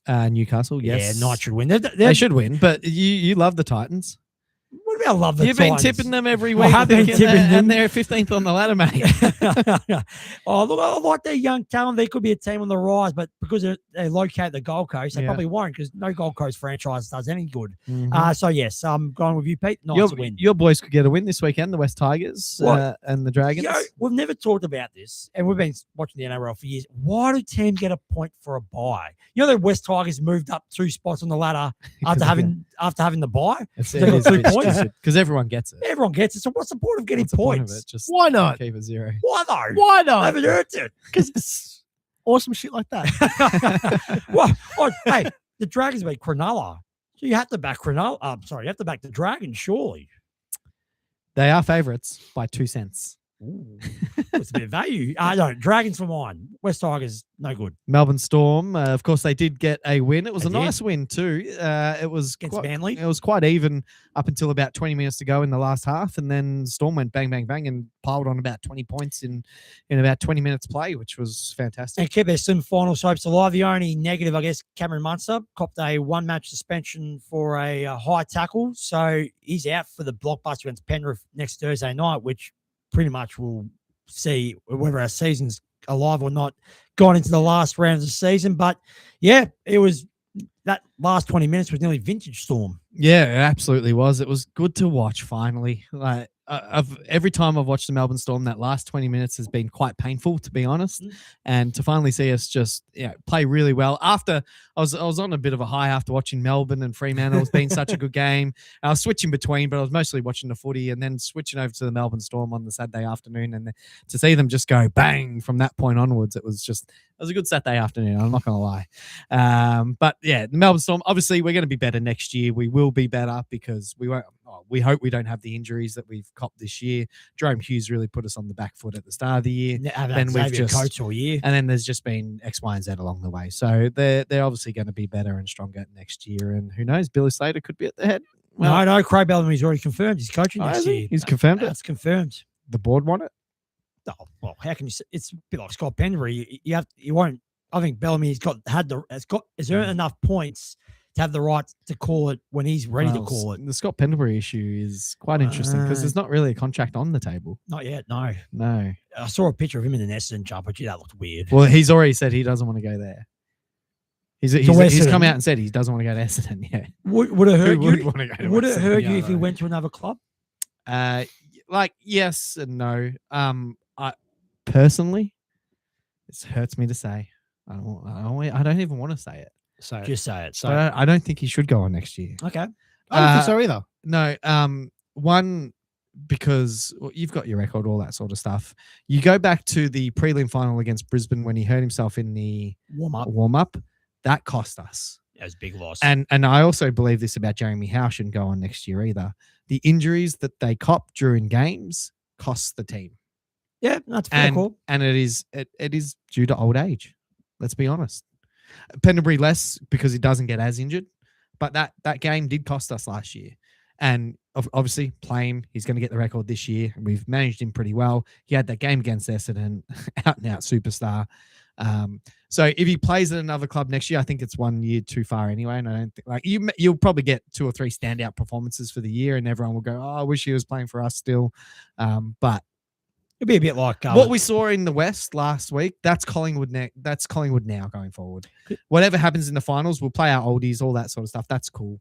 Newcastle, yes. Yeah, Knights should win. They should win, but you love the Titans. What about love the You've Titans? been tipping them every I week. have been tipping them. And they're 15th on the ladder, mate. Oh, look, I like their young talent. They could be a team on the rise, but because they locate the Gold Coast, they Yeah. probably won't because no Gold Coast franchise does any good. Mhm. So, yes, I'm going with you, Pete. Knights to win. Your boys could get a win this weekend, the West Tigers What? and the Dragons. You know, we've never talked about this, and we've been watching the NRL for years. Why do teams get a point for a bye? You know, the West Tigers moved up 2 spots on the ladder after having the bye. they got 2 points. Because everyone gets it. Everyone gets it. So what's the point of getting What's the point points? of it? Just Why not? keep it 0. Why though? Why I not? haven't earned it. Because awesome shit like that. Well, hey, the Dragons beat Cronulla. So you have to back Cronulla. You have to back the Dragons, surely. They are favourites by 2 cents. Ooh, it's a bit of value. No, Dragons for mine. West Tigers, no good. Melbourne Storm, of course, they did get a win. It was They a did. nice win too. It was Against quite, Manly. it was quite even up until about 20 minutes to go in the last half, and then Storm went bang, bang, bang, and piled on about 20 points in about 20 minutes play, which was fantastic. And keep their semi-final hopes alive. The only negative, I guess, Cameron Munster copped a 1-match suspension for a high tackle. So he's out for the blockbuster against Penrith next Thursday night, which pretty much will see whether our season's alive or not gone into the last round of the season. But yeah, it was that last 20 minutes was nearly vintage Storm. Yeah, it absolutely was. It was good to watch finally. Like every time I've watched the Melbourne Storm, that last 20 minutes has been quite painful, to be honest. And to finally see us just play really well. After I was on a bit of a high after watching Melbourne and Fremantle. It's been such a good game. I was switching between, but I was mostly watching the footy and then switching over to the Melbourne Storm on the Saturday afternoon. And to see them just go bang from that point onwards, it was a good Saturday afternoon. I'm not going to lie. But yeah, the Melbourne Storm, obviously we're going to be better next year. We will be better because we hope we don't have the injuries that we've copped this year. Jerome Hughes really put us on the back foot at the start of the year. Then we've just coach all year. And then there's just been X, Y, and Z along the way. So they're obviously going to be better and stronger next year. And who knows, Billy Slater could be at the head. Well, no, Craig Bellamy's already confirmed he's coaching next year. He's confirmed it. That's confirmed. The board want it. Oh, well, how can you? It's a bit like Scott Pendlebury. You won't. I think Bellamy's has earned enough points to have the right to call it when he's ready to call it. The Scott Pendlebury issue is quite interesting because there's not really a contract on the table. Not yet. No. No. I saw a picture of him in an Essendon jumper. Gee, that looked weird. Well, he's already said he doesn't want to go there. He's Essendon. come out and said he doesn't want to go to Essendon. Yeah. Would it hurt Who would you? want to go to Would it Essendon? hurt Yeah, you I if he know. went to another club? Like yes and no. I personally, it hurts me to say. I don't even want to say it. So Just say it. So But I don't think he should go on next year. okay. I don't think so either. No. One, because you've got your record, all that sort of stuff. You go back to the prelim final against Brisbane when he hurt himself in the Warm up. That cost us. That was a big loss. And I also believe this about Jeremy Howe shouldn't go on next year either. The injuries that they cop during games cost the team. yeah, that's a fair call. And it is due to old age. Let's be honest. Pendlebury less because he doesn't get as injured, but that game did cost us last year. And obviously, play him. He's going to get the record this year. And we've managed him pretty well. He had that game against Essendon, out and out superstar. So if he plays at another club next year, I think it's 1 year too far anyway. And I don't think you'll probably get 2 or 3 standout performances for the year, and everyone will go, "Oh, I wish he was playing for us still." But It'd be a bit like what we saw in the West last week, that's Collingwood now going forward. Whatever happens in the finals, we'll play our oldies, all that sort of stuff. That's cool.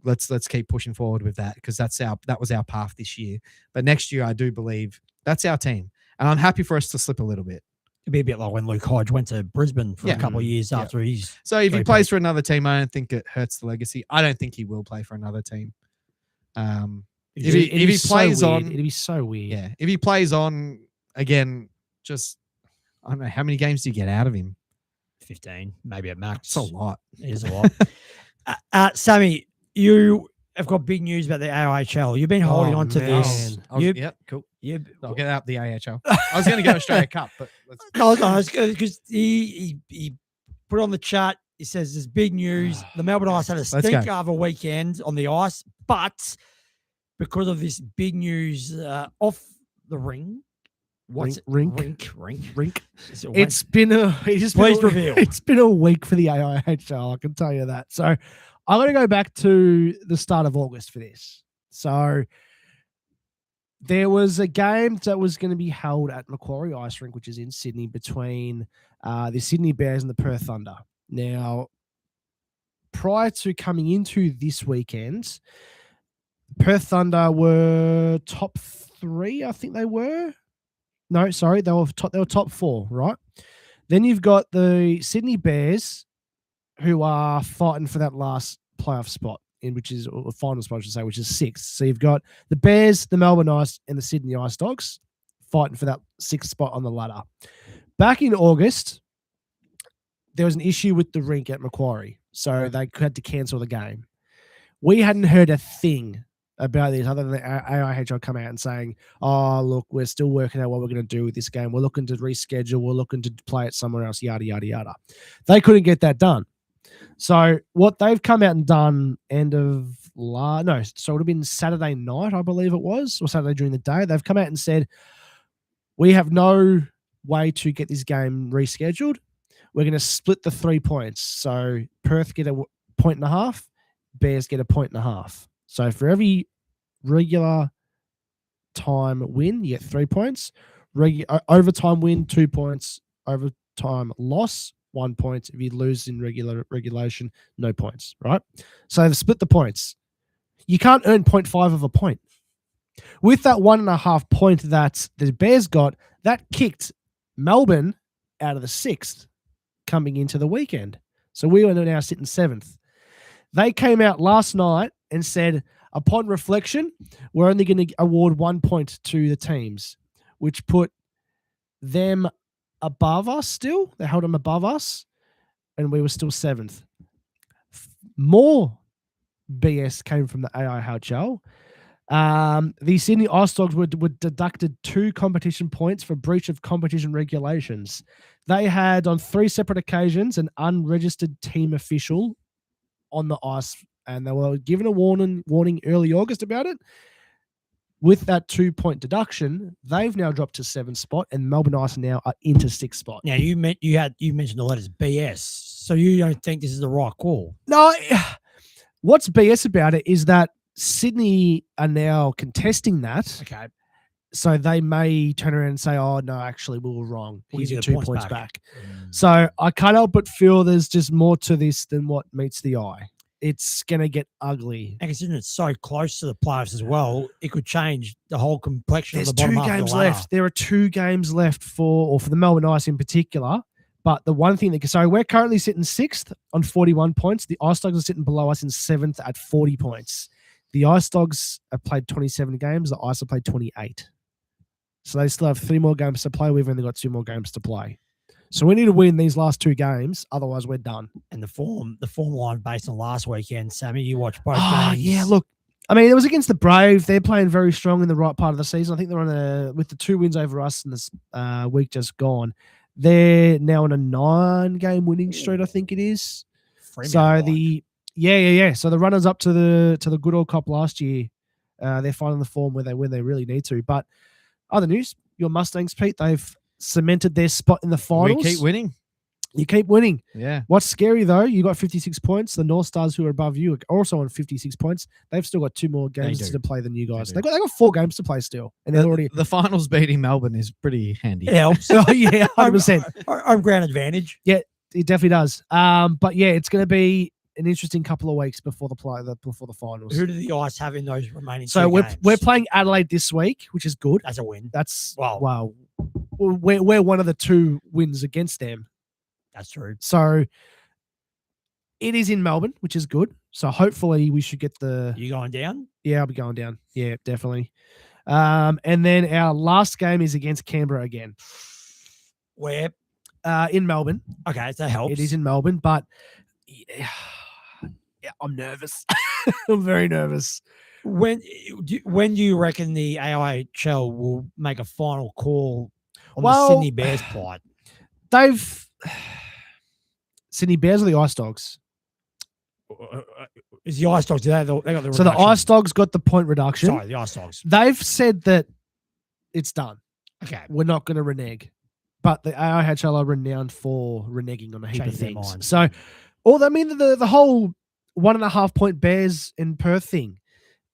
Let's keep pushing forward with that because that was our path this year. But next year, I do believe that's our team, and I'm happy for us to slip a little bit. It'd be a bit like when Luke Hodge went to Brisbane for a couple of years after he's. So if he Very plays big. for another team, I don't think it hurts the legacy. I don't think he will play for another team. If he plays on, it'd be so weird. yeah. If he plays on again, just I don't know how many games do you get out of him. 15, maybe at max. It's a lot. It is a lot. Sammy, you have got big news about the AIHL. You've been holding Oh, on to this. man. Yep, cool. You, I'll get out the AHL. I was going to go Australia Cup, but no, because he put on the chat. He says there's big news. The Melbourne Ice had a go. stinker of a weekend on the ice, but because of this big news off the ring, what's Rink. rink. It's been a Please reveal. It's been a week for the AIHL, I can tell you that. So I'm going to go back to the start of August for this. So there was a game that was going to be held at Macquarie Ice Rink, which is in Sydney, between the Sydney Bears and the Perth Thunder. Now, prior to coming into this weekend, Perth Thunder were top 3, I think they were. No, sorry, they were top 4, right? Then you've got the Sydney Bears, who are fighting for that last playoff spot, which is or final spot, I should say, which is 6th. So you've got the Bears, the Melbourne Ice, and the Sydney Ice Dogs fighting for that 6th spot on the ladder. Back in August, there was an issue with the rink at Macquarie, so they had to cancel the game. We hadn't heard a thing about this other than the AIHL come out and saying, oh, look, we're still working out what we're going to do with this game. We're looking to reschedule. We're looking to play it somewhere else, yada, yada, yada. They couldn't get that done. So what they've come out and done so it would have been Saturday night, I believe it was, or Saturday during the day. They've come out and said, we have no way to get this game rescheduled. We're going to split the 3 points. So Perth get a 1.5, Bears get a 1.5. So for every regular time win, you get 3 points. Overtime win, 2 points. Overtime loss, 1 point. If you lose in regulation, no points, right? So they've split the points. You can't earn 0.5 of a point. With that 1.5 point that the Bears got, that kicked Melbourne out of the 6th coming into the weekend. So we are now sitting 7th. They came out last night and said, upon reflection, we're only going to award 1 point to the teams, which put them above us still. They held them above us, and we were still 7th. More BS came from the AIHL. The Sydney Ice Dogs were deducted 2 competition points for breach of competition regulations. They had, on 3 separate occasions, an unregistered team official on the ice, and they were given a warning early August about it. With that 2-point deduction, they've now dropped to 7th spot, and Melbourne Ice now are into 6th spot. Now you mentioned the letters BS, so you don't think this is the right call? No, what's BS about it is that Sydney are now contesting that. Okay. So they may turn around and say, oh, no, actually, we were wrong. We'll Here's give your you the 2 points points back. Mm. So I can't help but feel there's just more to this than what meets the eye. It's going to get ugly. And considering it's so close to the playoffs as well, it could change the whole complexion There's of the bottom 2 half of the games ladder. left. There are 2 games left for the Melbourne Ice in particular. But the one thing we're currently sitting 6th on 41 points. The Ice Dogs are sitting below us in 7th at 40 points. The Ice Dogs have played 27 games. The Ice have played 28. So they still have 3 more games to play. We've only got 2 more games to play. So we need to win these last 2 games. Otherwise, we're done. And the form line based on last weekend, Sammy, you watched both games. Yeah, look. I mean, it was against the Brave. They're playing very strong in the right part of the season. I think they're with the 2 wins over us in this week just gone. They're now on a 9-game winning streak, I think it is. So So the runners up to the good old cop last year, they're finding the form where they win. They really need to. But other news, your Mustangs, Pete, they've cemented their spot in the finals. we keep winning. You keep winning. Yeah. What's scary though, you got 56 points. The North Stars, who are above you, are also on 56 points. They've still got 2 more games to play than you guys. They got 4 games to play still, and they're already The finals beating Melbourne is pretty handy. It helps. Oh yeah, 100%. Home ground advantage. It definitely does. But yeah, it's going to be an interesting couple of weeks before the finals. Who do the Ice have in those remaining So 2 we're games? playing Adelaide this week, which is good. That's a win. That's Wow. We're one of the 2 wins against them. That's true. So it is in Melbourne, which is good. So hopefully we should get the. You going down? Yeah, I'll be going down. Yeah, definitely. And then our last game is against Canberra again. Where? In Melbourne. Okay, that helps. It is in Melbourne, but Yeah, I'm nervous. I'm very nervous. When do you reckon the AIHL will make a final call on the Well, Sydney Bears plight? They've Sydney Bears or the Ice Dogs. Is the Ice Dogs? They got the So the reduction. Ice Dogs got the point reduction. Sorry, the Ice Dogs. They've said that it's done. Okay. We're not going to renege. But the AIHL are renowned for reneging on a heap Change of their things. minds. So, the whole 1.5 point Bears in Perth thing,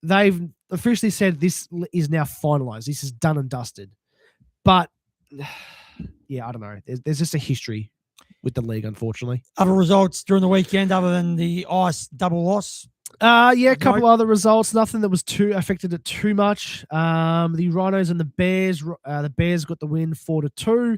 they've officially said this is now finalized. This is done and dusted. But yeah, I don't know. There's just a history with the league, unfortunately. Other results during the weekend other than the Ice double loss? Yeah, a couple other results. Nothing that was too affected it too much. The Rhinos and the Bears. The Bears got the win 4-2.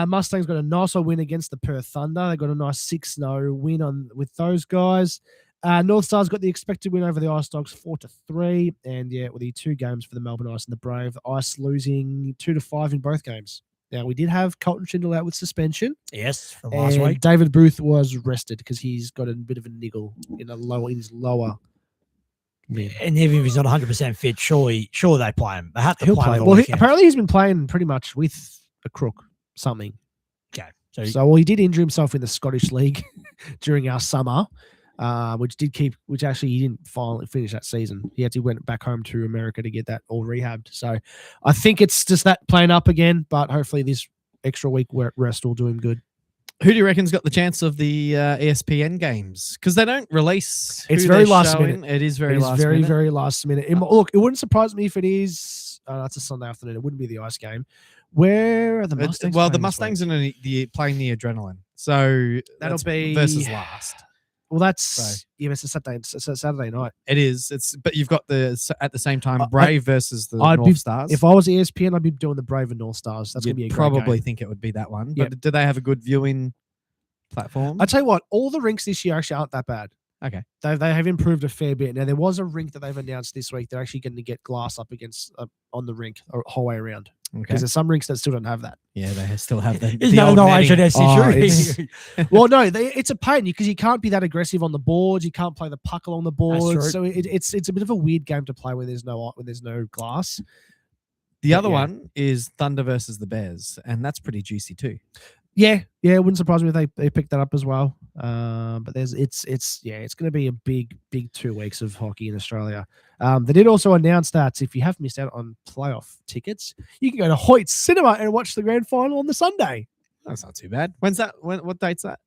Mustangs got a nicer win against the Perth Thunder. They got a nice 6-0 win with those guys. North Stars got the expected win over the Ice Dogs 4-3. And yeah, with the 2 games for the Melbourne Ice and the Brave. The Ice losing 2-5 in both games. Now, we did have Colton Schindler out with suspension. Yes, from last And week. David Booth was rested because he's got a bit of a niggle in his lower limb. And even if he's not 100% fit, surely they play him. They have to He'll play play. him. Well, apparently he's been playing pretty much with a crook, something. Okay. So, he did injure himself in the Scottish League during our summer, which actually he didn't finally finish that season. He went back home to America to get that all rehabbed. So, I think it's just that playing up again, but hopefully this extra week rest will do him good. Who do you reckon's got the chance of the ESPN games? Because they don't release. It's who very they're last showing. minute. It is very It is last very, minute. very last minute. Look, it wouldn't surprise me if it is. That's a Sunday afternoon. It wouldn't be the Ice game. Where are the Mustangs? Well, the playing this Mustangs week? are playing the Adrenaline, so That'll that's be versus last. Well, that's So- yeah. It's a Saturday. It's a Saturday night. It is. But you've got at the same time I- Brave versus the I'd North be- Stars. If I was ESPN, I'd be doing the Brave and North Stars. That's gonna be a You'd great probably game. think it would be that one. Yep. But do they have a good viewing platform? I tell you what, all the rinks this year actually aren't that bad. Okay. They have improved a fair bit. Now there was a rink that they've announced this week. They're actually going to get glass up against on the rink or whole way around. Okay. Because there's some rinks that still don't have that. Yeah, they still have the. There's the no old netting. HNS Oh, injury. Well, no, it's a pain because you can't be that aggressive on the boards. You can't play the puck along the boards. true. So it's a bit of a weird game to play when there's no glass. The other Yeah. one is Thunder versus the Bears, and that's pretty juicy too. Yeah, it wouldn't surprise me if they picked that up as well. But it's going to be a big 2 weeks of hockey in Australia. They did also announce that if you have missed out on playoff tickets, you can go to Hoyt's Cinema and watch the grand final on the Sunday. That's not too bad. When's that? What date's that?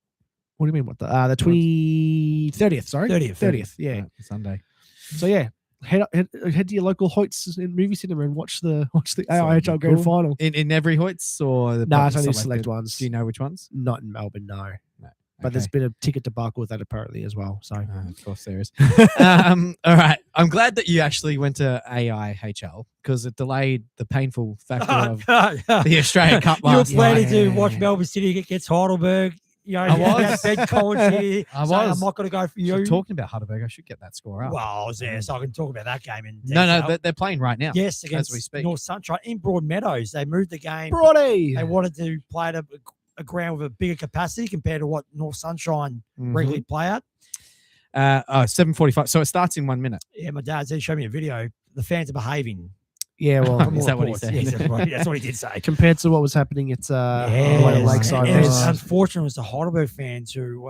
What do you mean? What the 30th? Sorry, 30th. Yeah. Sunday. So yeah, head to your local Hoyt's movie cinema and watch the That'd be AIHL grand cool. final. In every Hoyts or the No, it's only selected? select ones. Do you know which ones? Not in Melbourne, no. No. But there's Okay. been a ticket debacle with that apparently as well. So Of course there is. All right. I'm glad that you actually went to AIHL because it delayed the painful factor of the Australian Cup You were last planning night. to watch Melbourne City against Heidelberg. You know, I you had was. Ben Collins here. I saying, was. I'm not going to go for So you. talking about Heidelberg, I should get that score up. Well, I was there, so I can talk about that game in no, detail. they're playing right now. Yes, against we speak. North Sunshine in Broadmeadows. They moved the game. Brody. They wanted to play at a ground with a bigger capacity compared to what North Sunshine Mhm. regularly play at. 7:45. So it starts in 1 minute. Yeah, my dad said, show me a video. The fans are behaving. Yeah, well, From Is all that what he reports. said? Yes, that's what he did say. compared to what was happening at Yes. Lakeside. And it's was- unfortunate it was the Heidelberg fans who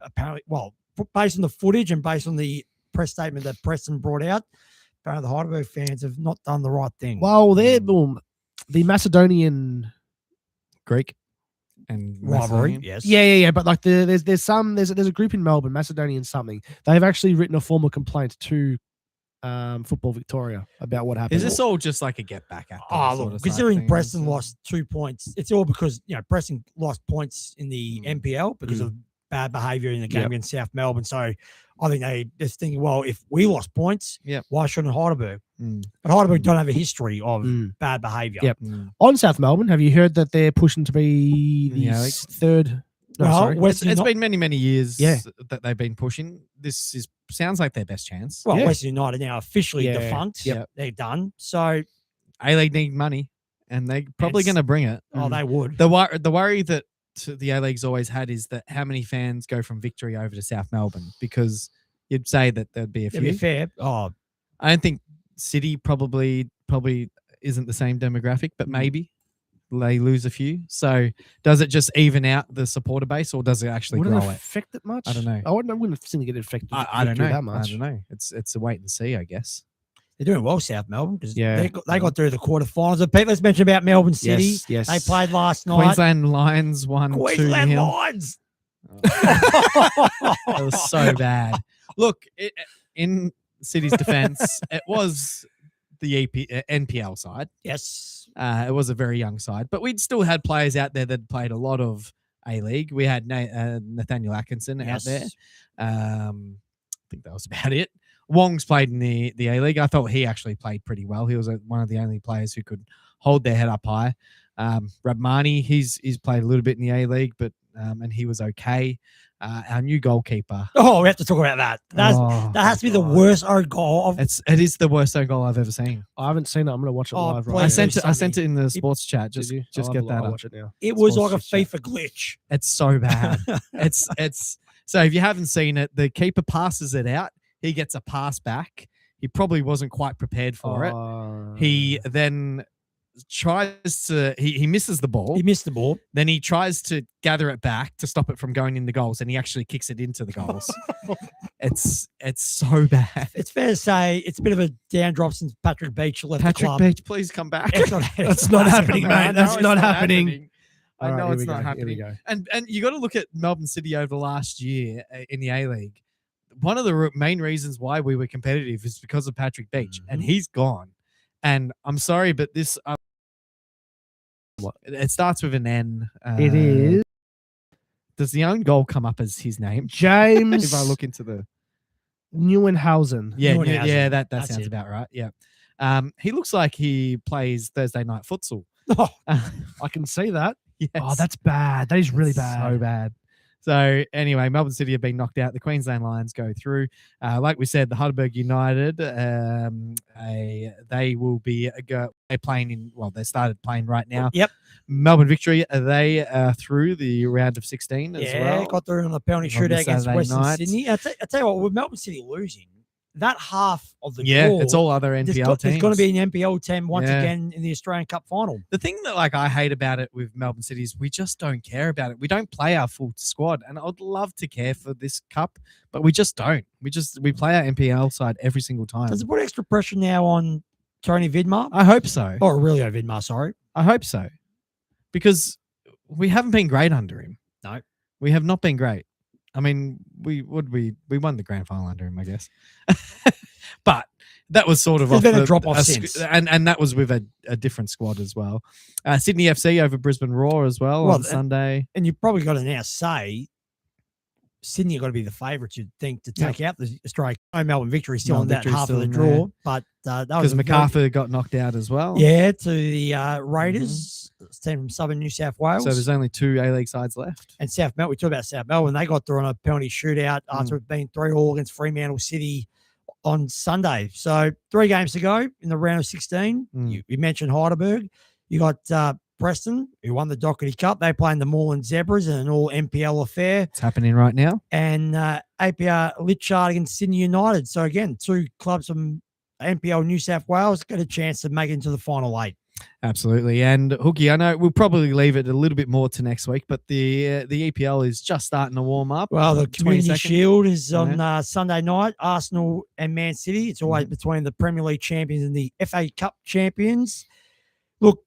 apparently, well, based on the footage and based on the press statement that Preston brought out, apparently the Heidelberg fans have not done the right thing. Well, the Macedonian. Greek and Rivalry, Macedonian. yes. Yeah. But like there's a group in Melbourne, Macedonian something. They've actually written a formal complaint to Football Victoria about what happened. Is this all just like a get back at? them Oh, sort look, of considering thing? Preston lost 2 points, it's all because, Preston lost points in the Mm. NPL because of bad behaviour in the game Yep. against South Melbourne. So I think they just thinking, well, if we lost points, Yep. why shouldn't Heidelberg? Mm. But Heidelberg don't have a history of Mm. bad behaviour. Yep. Mm. On South Melbourne? Have you heard that they're pushing to be the Yeah, like- third? No, Well, sorry. Western It's Uni- been many years Yeah. that they've been pushing. This sounds like their best chance. well, yeah. Western United now officially Yeah. defunct. Yep. They're done. So, A-League need money, and they're probably It's- going to bring it. they would. The worry that the A-League's always had is that how many fans go from Victory over to South Melbourne because you'd say that there'd be a To be few. fair, I don't think City probably isn't the same demographic, but maybe they lose a few. So does it just even out the supporter base, or does it actually Wouldn't grow it it? affect it much? I don't know. I wouldn't think it get affected. I don't know. that much. I don't know. It's a wait and see, I guess. they're doing well, South Melbourne, because Yeah. they got through the quarterfinals. And Pete, let's mention about Melbourne City. Yes, yes. They played last night. Queensland Lions won 2-0. Queensland Lions. It was so bad. Look, in City's defense, it was the NPL side. Yes. It was a very young side, but we'd still had players out there that played a lot of A-League. We had Nathaniel Atkinson out there. I think that was about it. Wong's played in the A-League. I thought he actually played pretty well. He was one of the only players who could hold their head up high. Rabmani, he's played a little bit in the A-League, but and he was okay. Our new goalkeeper. Oh, we have to talk about that. That has to be the worst own goal. It is the worst own goal I've ever seen. I haven't seen it. I'm going to watch it Oh, live. please. Right I now. sent it in the sports chat. Just Did you? just I'll get have a look. that I'll up. watch it now. It was Sports like a chit FIFA glitch. It's so bad. it's so if you haven't seen it, the keeper passes it out. He gets a pass back. He probably wasn't quite prepared for it. He then tries to he misses the ball. He missed the ball. Then he tries to gather it back to stop it from going in the goals, and he actually kicks it into the goals. It's so bad. It's fair to say it's a bit of a down drop since Patrick Beach left the Patrick club. Beach, please come back. That's not happening, mate. I know That's it's not happening. I All right, know here it's we not go, here we happening. go. And you got to look at Melbourne City over the last year in the A-League. One of the main reasons why we were competitive is because of Patrick Beach, and he's gone. And I'm sorry, but this it starts with an N. It is Does the own goal come up as his name? James If I look into the Neuenhausen. yeah, that That's sounds it. about right. Yeah, he looks like he plays Thursday night futsal. Oh, I can see that. Yes. Oh, that's bad. That is really It's bad. So bad. So anyway, Melbourne City have been knocked out. The Queensland Lions go through. Like we said, the Heidelberg United, they will be they're playing in. Well, they started playing right now. yep. Melbourne Victory, they through the round of 16 as Yeah, well. got through on the penalty On the shootout against Saturday Western night. Sydney. I tell you what, with Melbourne City losing, that half of the Yeah, draw, it's all other NPL teams. there's going to be an NPL team once Yeah. again in the Australian Cup final. The thing that I hate about it with Melbourne City is we just don't care about it. We don't play our full squad, and I'd love to care for this cup, but we just don't. We play our NPL side every single time. Does it put extra pressure now on Tony Vidmar? I hope so. Or Aurelio Vidmar, sorry. I hope so, because we haven't been great under him. No. We have not been great. I mean, we won the grand final under him, I guess. But that was sort of There's off been a drop-off since. and that was with a different squad as well. Sydney FC over Brisbane Roar as well on Sunday. And you've probably got to now say Sydney are going to be the favourites, you'd think, to take out the Australia. Melbourne Victory still Melbourne in that Victory's half still of the in draw. there. But that was Because a very- MacArthur got knocked out as well. Yeah, to the Raiders, team from Southern New South Wales. So there's only 2 A-League sides left. And South Melbourne, we talked about South Melbourne, they got through on a penalty shootout after it being 3-3 against Fremantle City on Sunday. So 3 games to go in the round of 16. Mm. You mentioned Heidelberg. You got Preston, who won the Doherty Cup. They play in the Moreland Zebras in an all NPL affair. It's happening right now. And APR Litchard against Sydney United. So again, 2 clubs from NPL New South Wales get a chance to make it into the final 8. Absolutely. And Hookie, I know we'll probably leave it a little bit more to next week, but the EPL is just starting to warm up. Well, the Community 22nd. Shield is on Sunday night. Arsenal and Man City. It's always between the Premier League champions and the FA Cup champions. Look,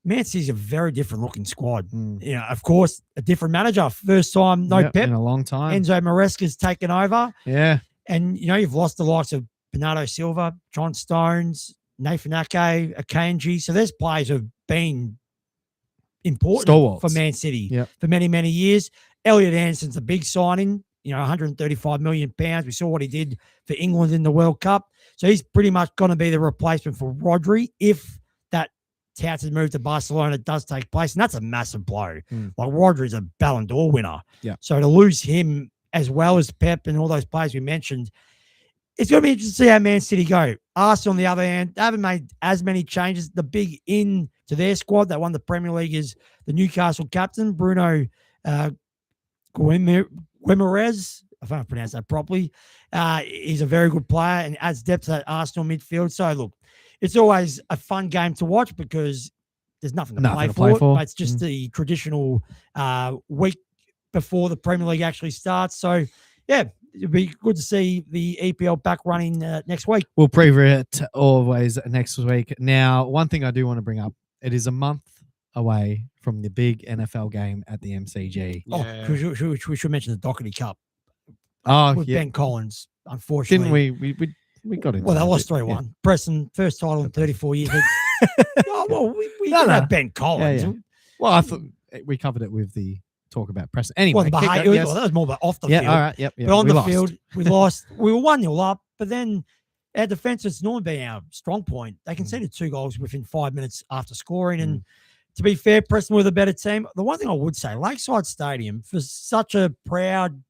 Man City's a very different looking squad. You know, of course, a different manager. First time, no Pep. In a long time. Enzo Maresca's taken over. Yeah. And, you know, you've lost the likes of Bernardo Silva, John Stones, Nathan Ake, Akanji. So there's players who have been important Stalwarts. for Man City Yep. for many, many years. Elliot Anderson's a big signing, you know, £135 million. We saw what he did for England in the World Cup. So he's pretty much going to be the replacement for Rodri if that Townsend move to Barcelona does take place. And that's a massive blow. Like Rodri's a Ballon d'Or winner. Yeah. So to lose him as well as Pep and all those players we mentioned, it's going to be interesting to see how Man City go. Arsenal, on the other hand, they haven't made as many changes. The big in to their squad that won the Premier League is the Newcastle captain, Bruno Guimaraes. if I pronounce that properly. He's a very good player and adds depth to that Arsenal midfield. So look, it's always a fun game to watch because there's nothing to play for. But it's just the traditional week before the Premier League actually starts. So yeah, it'd be good to see the EPL back running next week. We'll preview it always next week. Now, one thing I do want to bring up, it is a month away from the big NFL game at the MCG. Yeah. Oh, we should mention the Doherty Cup Oh, with yeah. Ben Collins, unfortunately. Didn't we got into Well, they that a lost bit, 3-1. yeah. Preston, first title in 34 years. Oh, well, we No, did no. have Ben Collins. Yeah. Well, I thought we covered it with the talk about Preston. Anyway, Well, the keep behaviour, going, yes. well, that was more about off the Yeah, field. all right, yep. But on we the lost. field, we lost. We were 1-0 up, but then our defence has normally been our strong point. They conceded 2 goals within 5 minutes after scoring. And to be fair, Preston were the better team. The one thing I would say, Lakeside Stadium, for such a proud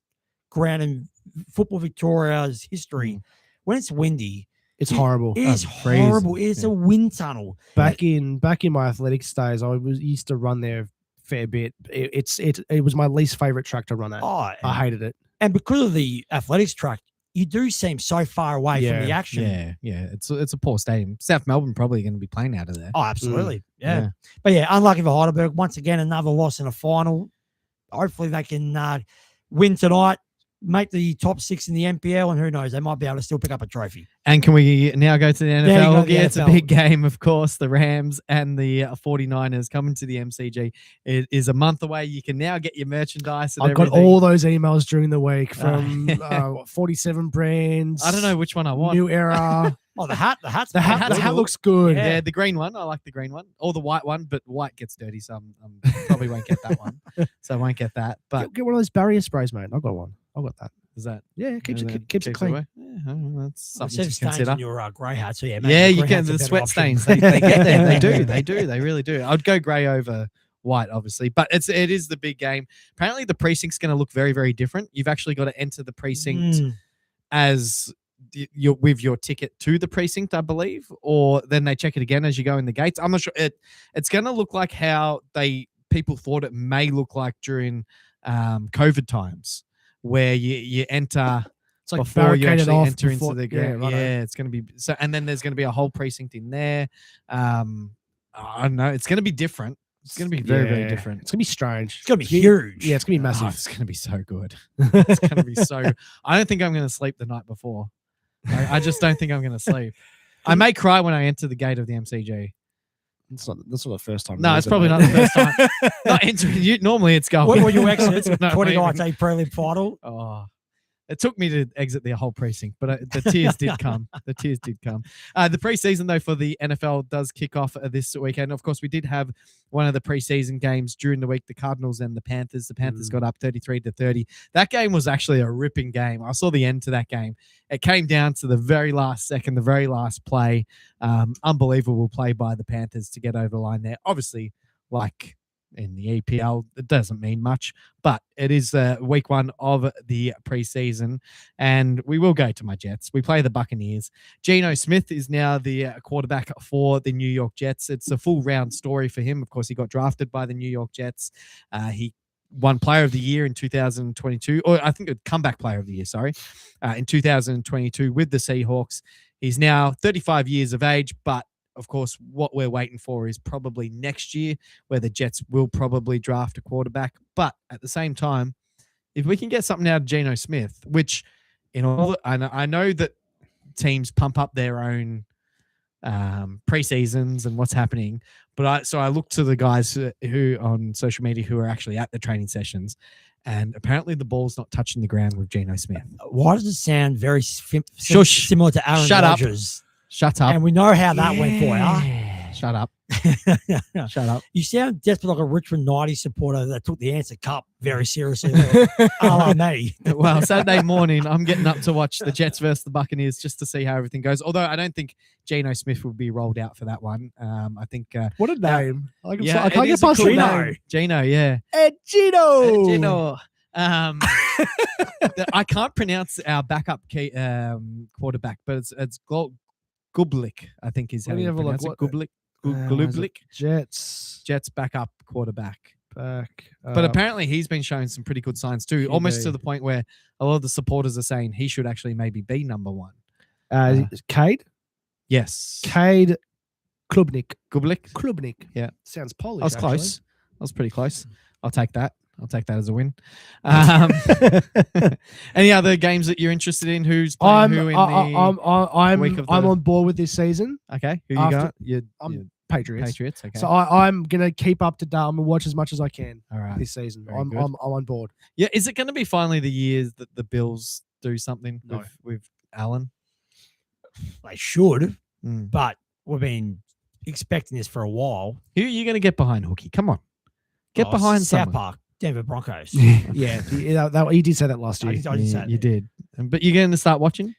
ground in Football Victoria's history, when it's windy, It's horrible. It is freezing, horrible. It's yeah. a wind tunnel. Back in my athletics days, used to run there a fair bit. It was my least favorite track to run at. Oh, I hated it. and because of the athletics track, you do seem so far away from the action. Yeah. It's a poor stadium. South Melbourne probably going to be playing out of there. Oh, absolutely. Yeah. Yeah. But yeah, unlucky for Heidelberg. Once again, another loss in a final. Hopefully they can win tonight, make the top 6 in the NPL, and who knows, they might be able to still pick up a trophy. And can we now go to the you NFL? go to the Yeah, it's a NFL. big game, of course. The Rams and the 49ers coming to the MCG. It is a month away. You can now get your merchandise. And I got everything. all those emails during the week from 47 brands. I don't know which one I want. New era. Oh, the hat's The hat cool. looks good. Yeah, the green one. I like the green one, or the white one, but white gets dirty, so I probably won't get that one. So I won't get that. But Get one of those barrier sprays, mate. I got one. I got that. is that Yeah, keeps is it that keeps it clean. away? Yeah, well, that's Instead something of to stains consider. in your grey hat. So yeah, maybe Yeah, the you grey can. hat's a The better sweat option. stains, they get there. They really do. I'd go grey over white, obviously, but it is the big game. Apparently, the precinct's going to look very, very different. You've actually got to enter the precinct as with your ticket to the precinct, I believe, or then they check it again as you go in the gates. I'm not sure. It's going to look like how people thought it may look like during COVID times, where you enter. It's like before you barricaded actually off enter before- into the game. righto. Yeah, it's going to be so, and then there's going to be a whole precinct in there. I don't know. It's going to be different. It's going to be very, very Yeah. different. It's gonna be strange. It's going to be huge. Yeah, it's gonna be Oh, massive. it's going to be so good. It's going to be so. I don't think I'm going to sleep the night before. I just don't think I'm going to sleep. I may cry when I enter the gate of the MCG. That's not the first time. No, it it's is, probably mate. not the first time. Not entering. Normally, it's going. What were you exit? No, 20 wait, nights, a prelim final. Oh, it took me to exit the whole precinct, but the tears did come. The tears did come. The preseason, though, for the NFL does kick off this weekend. Of course, we did have one of the preseason games during the week, the Cardinals and the Panthers. The Panthers got up 33-30. That game was actually a ripping game. I saw the end to that game. It came down to the very last second, the very last play. Unbelievable play by the Panthers to get over the line there. Obviously, like in the EPL, it doesn't mean much, but it is week 1 of the preseason, and we will go to my Jets. We play the Buccaneers. Geno Smith is now the quarterback for the New York Jets. It's a full round story for him. Of course, he got drafted by the New York Jets. He won Player of the Year in 2022, or I think a comeback Player of the Year, sorry, in 2022 with the Seahawks. He's now 35 years of age, but of course, what we're waiting for is probably next year, where the Jets will probably draft a quarterback. But at the same time, if we can get something out of Geno Smith, which I know that teams pump up their own preseasons and what's happening, but I look to the guys who on social media who are actually at the training sessions, and apparently the ball's not touching the ground with Geno Smith. Why does it sound very Shush. similar to Aaron Shut up. Rodgers? Shut up. And we know how that went for Shut up. you. Shut up. You sound desperate like a Richmond 90 supporter that took the Answer Cup very seriously. A la me. Well, Saturday morning, I'm getting up to watch the Jets versus the Buccaneers just to see how everything goes. Although I don't think Geno Smith will be rolled out for that one. I think. What a name! I Yeah, can't it get is a past cool the Geno. name. Geno, yeah. Gino. Geno. I can't pronounce our backup quarterback, but it's Gublik, I think is how Let me you have a look. pronounce it. What- Gublik. Is it Gublik. Jets. Jets backup quarterback. back. But apparently he's been showing some pretty good signs too, almost to QB. the point where a lot of the supporters are saying he should actually maybe be number one. Cade Yes. Klubnik. Kublik. Yeah. Sounds Polish. I was actually. close. I was pretty close. I'll take that. I'll take that as a win. Any other games that you're interested in? Who's playing who in the week of I'm the- on board with this season. Okay, who you After- got? Your Patriots. Patriots. Okay. So I'm gonna keep up to date. I'm gonna watch as much as I can all right. this season. Very I'm good. on board. Yeah, is it going to be finally the years that the Bills do something No. with Allen? They should, Mm. but we've been expecting this for a while. Who are you going to get behind, Hookie? Come on, get Oh, behind South someone. Park, Denver Broncos. Yeah, he did say that last I year. did- I did say You that. did, but you're going to start watching.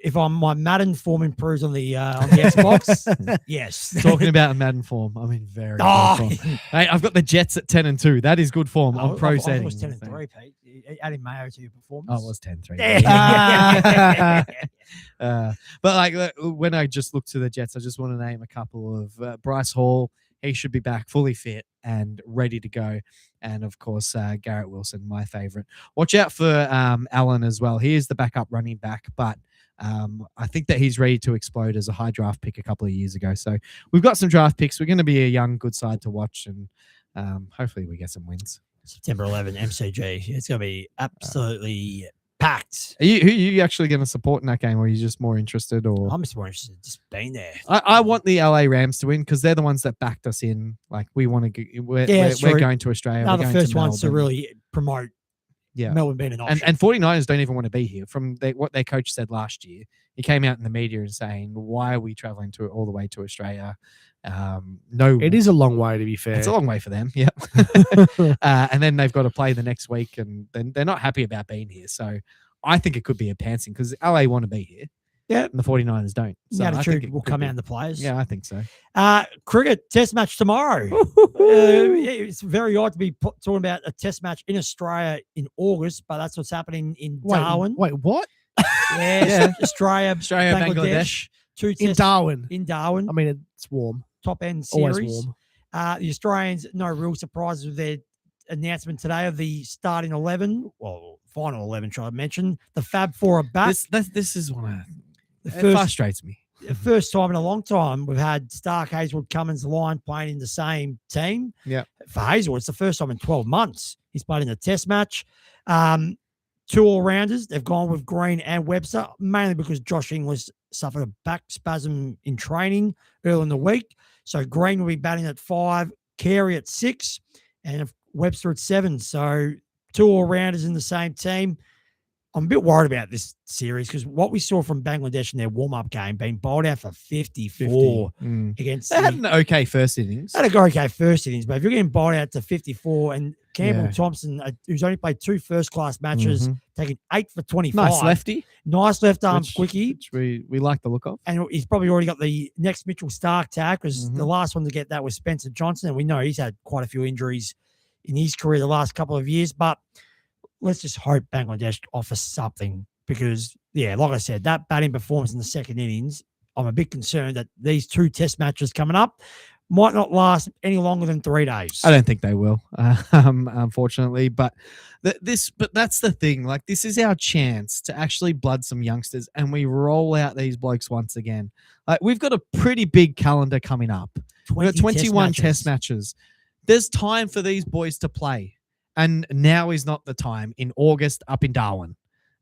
If my Madden form improves on the Xbox, yes. Talking about Madden form, I'm in very good Oh, form. Hey, I've got the Jets at 10-2. That is good form on pro I settings. was 10-3, Pete. Adding Mayo to your performance. Oh, it was 10-3. Yeah. But like when I just look to the Jets, I just want to name a couple of Bryce Hall. He should be back fully fit and ready to go. And of course, Garrett Wilson, my favorite. Watch out for Allen as well. He is the backup running back, but I think that he's ready to explode as a high draft pick a couple of years ago. So we've got some draft picks. We're going to be a young, good side to watch, and hopefully we get some wins. September 11, MCG. It's going to be absolutely packed. Who are you actually going to support in that game, or are you just more interested? Or I'm just more interested in just being there. I want the LA Rams to win because they're the ones that backed us in. Like we want to, we're it's we're true. going to Australia. They're we're the going first ones to Melbourne. really promote Yeah. Melbourne being an option. And 49ers don't even want to be here. From what their coach said last year, he came out in the media and saying, "Why are we traveling to all the way to Australia?" No, It is a long way, to be fair. It's a long way for them. Yeah, and then they've got to play the next week, and then they're not happy about being here. So I think it could be a pantsing because LA want to be here. Yeah. and the 49ers don't. the So I think attitude it will could come be- out in the players. Yeah, I think so. Cricket test match tomorrow. It's very odd to be talking about a test match in Australia in August, but that's what's happening in Darwin. Wait, what? Yes, Australia, Bangladesh. two In tests Darwin. in Darwin, I mean, it's warm. top end Always series. warm. The Australians, no real surprises with their announcement today of the starting 11, well, final 11, try to mention. The Fab Four are back. This is one of The it first, frustrates me. the first time in a long time we've had Stark, Hazelwood, Cummins, Lyon playing in the same team. Yeah. For Hazelwood, it's the first time in 12 months he's played in a test match. Two all-rounders. They've gone with Green and Webster, mainly because Josh Inglis suffered a back spasm in training early in the week. So Green will be batting at 5, Carey at 6, and Webster at 7. So two all-rounders in the same team. I'm a bit worried about this series because what we saw from Bangladesh in their warm-up game, being bowled out for 54 Mm. against They had an okay first innings. had a go okay first innings, but if you're getting bowled out to 54 and Campbell Yeah. Thompson, who's only played 2 first-class matches, Mhm. taking 8 for 25. Nice lefty. Nice left arm which- quickie. which we like the look of. And he's probably already got the next Mitchell Stark tag because Mm-hmm. the last one to get that was Spencer Johnson. And we know he's had quite a few injuries in his career the last couple of years. But let's just hope Bangladesh offers something because, yeah, like I said, that batting performance in the second innings, I'm a bit concerned that these 2 test matches coming up might not last any longer than 3 days. I don't think they will, unfortunately. But that's the thing. Like, this is our chance to actually blood some youngsters, and we roll out these blokes once again. Like, we've got a pretty big calendar coming up. We've got 21 test matches. There's time for these boys to play, and now is not the time in August up in Darwin.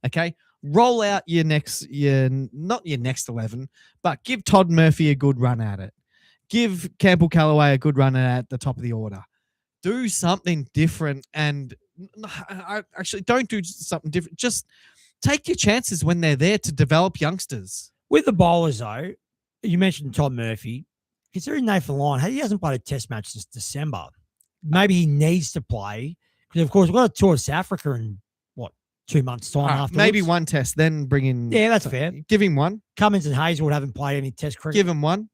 Okay, roll out not your next 11, but give Todd Murphy a good run at it. Give Campbell Callaway a good run at the top of the order. Do something different, and I actually don't do something different. Just take your chances when they're there to develop youngsters. With the bowlers, though, you mentioned Todd Murphy. Considering Nathan Lyon, he hasn't played a test match since December. Maybe he needs to play because, of course, we've got a tour of South Africa in, 2 months' time afterwards. Maybe one test, then bring in. Yeah, that's fair. Give him one. Cummins and Hazelwood haven't played any test cricket. Give him one,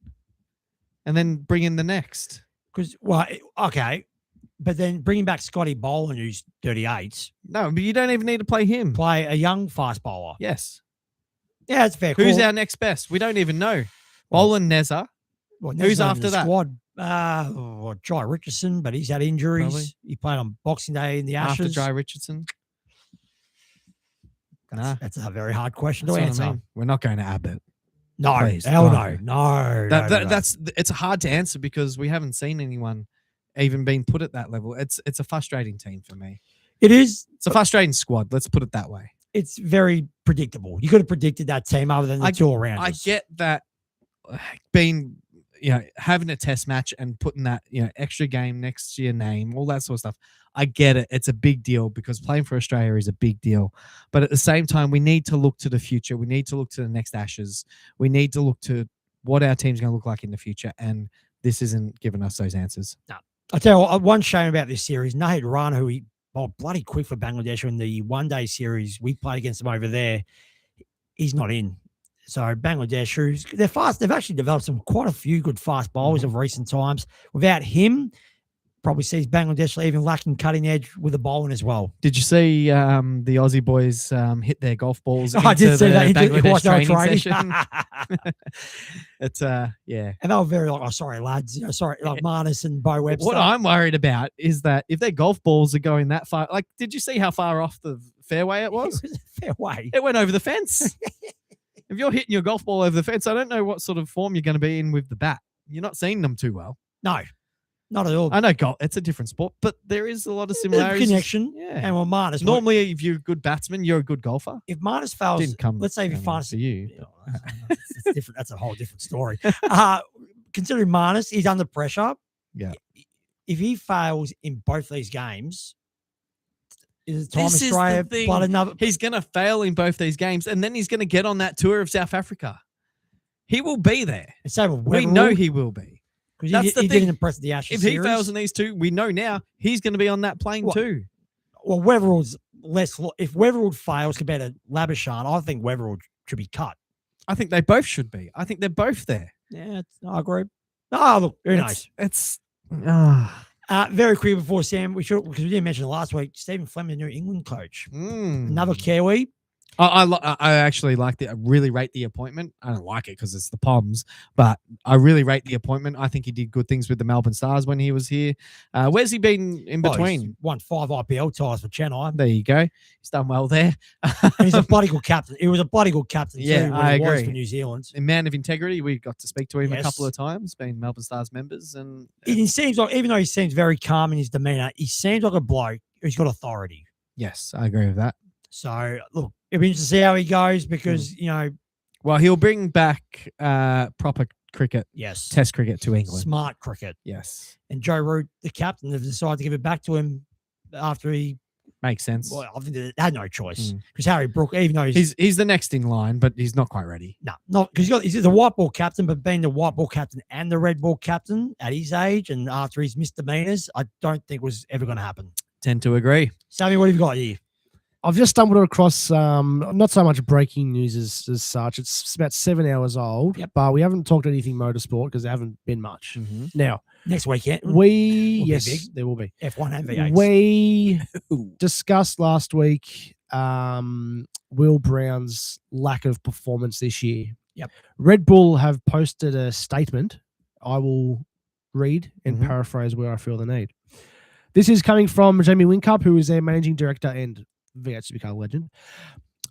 and then bring in the next. Because, okay. But then bringing back Scotty Boland, who's 38, No, but you don't even need to play him. play a young fast bowler. Yes. Yeah, that's fair. Who's call. our next best? We don't even know. Boland, Neza. Well, who's Nesbitt in after the that? Squad. Jai Richardson, but he's had injuries. Probably. He played on Boxing Day in the After Ashes. Jai Richardson? Nah. That's a very hard question That's to what I answer. mean. We're not going to Abbott. No, Please, hell no. no. That's it's hard to answer because we haven't seen anyone even being put at that level. It's a frustrating team for me. It is. It's a frustrating squad. Let's put it that way. It's very predictable. You could have predicted that team other than the two around. I get that being, having a test match and putting that, extra game next to your name, all that sort of stuff. I get it. It's a big deal because playing for Australia is a big deal. But at the same time, we need to look to the future. We need to look to the next Ashes. We need to look to what our team's going to look like in the future. And this isn't giving us those answers. No. I'll tell you what, one shame about this series, Nahid Rana, who he bloody quick for Bangladesh in the one-day series. We played against them over there. He's not in. So Bangladesh, they're fast. They've actually developed quite a few good fast bowlers of recent times. Without him, probably sees Bangladesh even lacking cutting edge with the bowling as well. Did you see the Aussie boys hit their golf balls? I did see that. Bangladesh Training. training session? It's yeah. And they were very like, oh, sorry, lads. Sorry, like Marnus and Bo Webster. What I'm worried about is that if their golf balls are going that far, like, did you see how far off the fairway it was? It was a fair way. It went over the fence. If you're hitting your golf ball over the fence, I don't know what sort of form you're going to be in with the bat. You're not seeing them too well. No, not at all. I know golf, it's a different sport, but there is a lot of There's a similarities. connection. Yeah. And well, Marnus. Normally, if you're a good batsman, you're a good golfer. If Marnus fails, Didn't come. let's say if he fails, for you. that's different. That's a whole different story. Considering Marnus, he's under pressure. Yeah. If he fails in both these games, is it time This is the Australia thing. blood another? He's going to fail in both these games, and then he's going to get on that tour of South Africa. He will be there. And same with We Wetherell, know he will be. because that's he the didn't thing. impress the Ashes If he series. fails in these two, we know now he's going to be on that plane What? too. Well, Wetherell's less. If Wetherell fails compared to Labuschagne, I think Wetherell should be cut. I think they both should be. I think they're both there. Yeah, I agree. Oh, look, who knows? It's Very quick before Sam, because we didn't mention it last week. Stephen Fleming, the New England coach, Mm. another Kiwi. I actually like it. I really rate the appointment. I don't like it because it's the Poms, but I really rate the appointment. I think he did good things with the Melbourne Stars when he was here. Where's he been in Oh, he's between? won 5 IPL ties for Chennai. There you go. He's done well there. And he's a bloody good captain. He was a bloody good captain Yeah, too when I he was agree. for New Zealand. A man of integrity. We got to speak to him a couple Yes. of times, being Melbourne Stars members, and He seems like, even though he seems very calm in his demeanour, he seems like a bloke who's got authority. yes, I agree with that. So look, it'll be interesting to see how he goes because Well, he'll bring back proper cricket, yes, Test cricket to England. smart cricket. Yes, And Joe Root, the captain, have decided to give it back to him after he. makes sense. Well, I think they had no choice Mm. because Harry Brook, even though He's the next in line, but he's not quite ready. no, not because he's the white ball captain, but being the white ball captain and the red ball captain at his age and after his misdemeanors, I don't think was ever going to happen. Tend to agree. Sammy, what have you got here? I've just stumbled across not so much breaking news as such. It's about 7 hours old, Yep. but we haven't talked anything motorsport because there haven't been much. Now, Next weekend, we Will be yes, big. there will be. F1 and V8. We discussed last week Will Brown's lack of performance this year. Yep. Red Bull have posted a statement. I will read and Mhm. paraphrase where I feel the need. This is coming from Jamie Whincup, who is their managing director and V8 Supercar legend.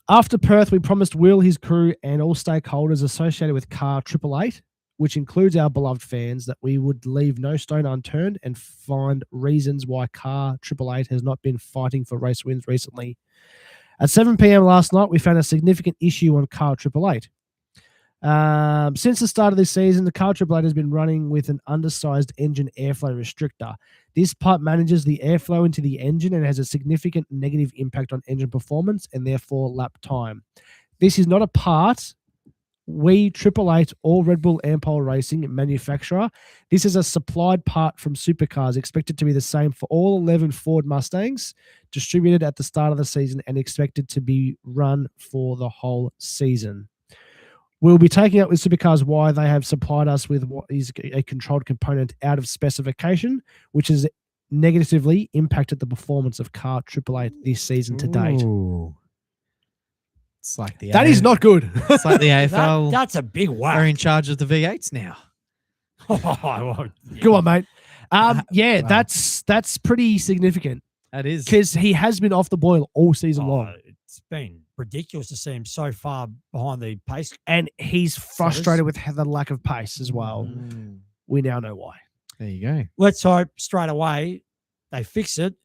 After Perth, we promised Will, his crew, and all stakeholders associated with Car 888, which includes our beloved fans, that we would leave no stone unturned and find reasons why Car 888 has not been fighting for race wins recently. At 7 p.m. last night, we found a significant issue on Car 888. Since the start of this season, the Car 888 has been running with an undersized engine airflow restrictor. This pipe manages the airflow into the engine and has a significant negative impact on engine performance and therefore lap time. This is not a part we 888 or Red Bull Ampol Racing manufacturer. This is a supplied part from Supercars, expected to be the same for all 11 Ford Mustangs, distributed at the start of the season and expected to be run for the whole season. We'll be taking up with Supercars why they have supplied us with what is a controlled component out of specification, which has negatively impacted the performance of Car 888 this season to date. Ooh. It's like the That is not good. It's like the AFL. That's a big are whack. in charge of the V8s now. Well, Go on, mate. Wow. That's pretty significant That is. because he has been off the boil all season long, It's been ridiculous to see him so far behind the pace. and he's frustrated with the lack of pace as well. Mm, We now know why. there you go. Let's hope straight away they fix it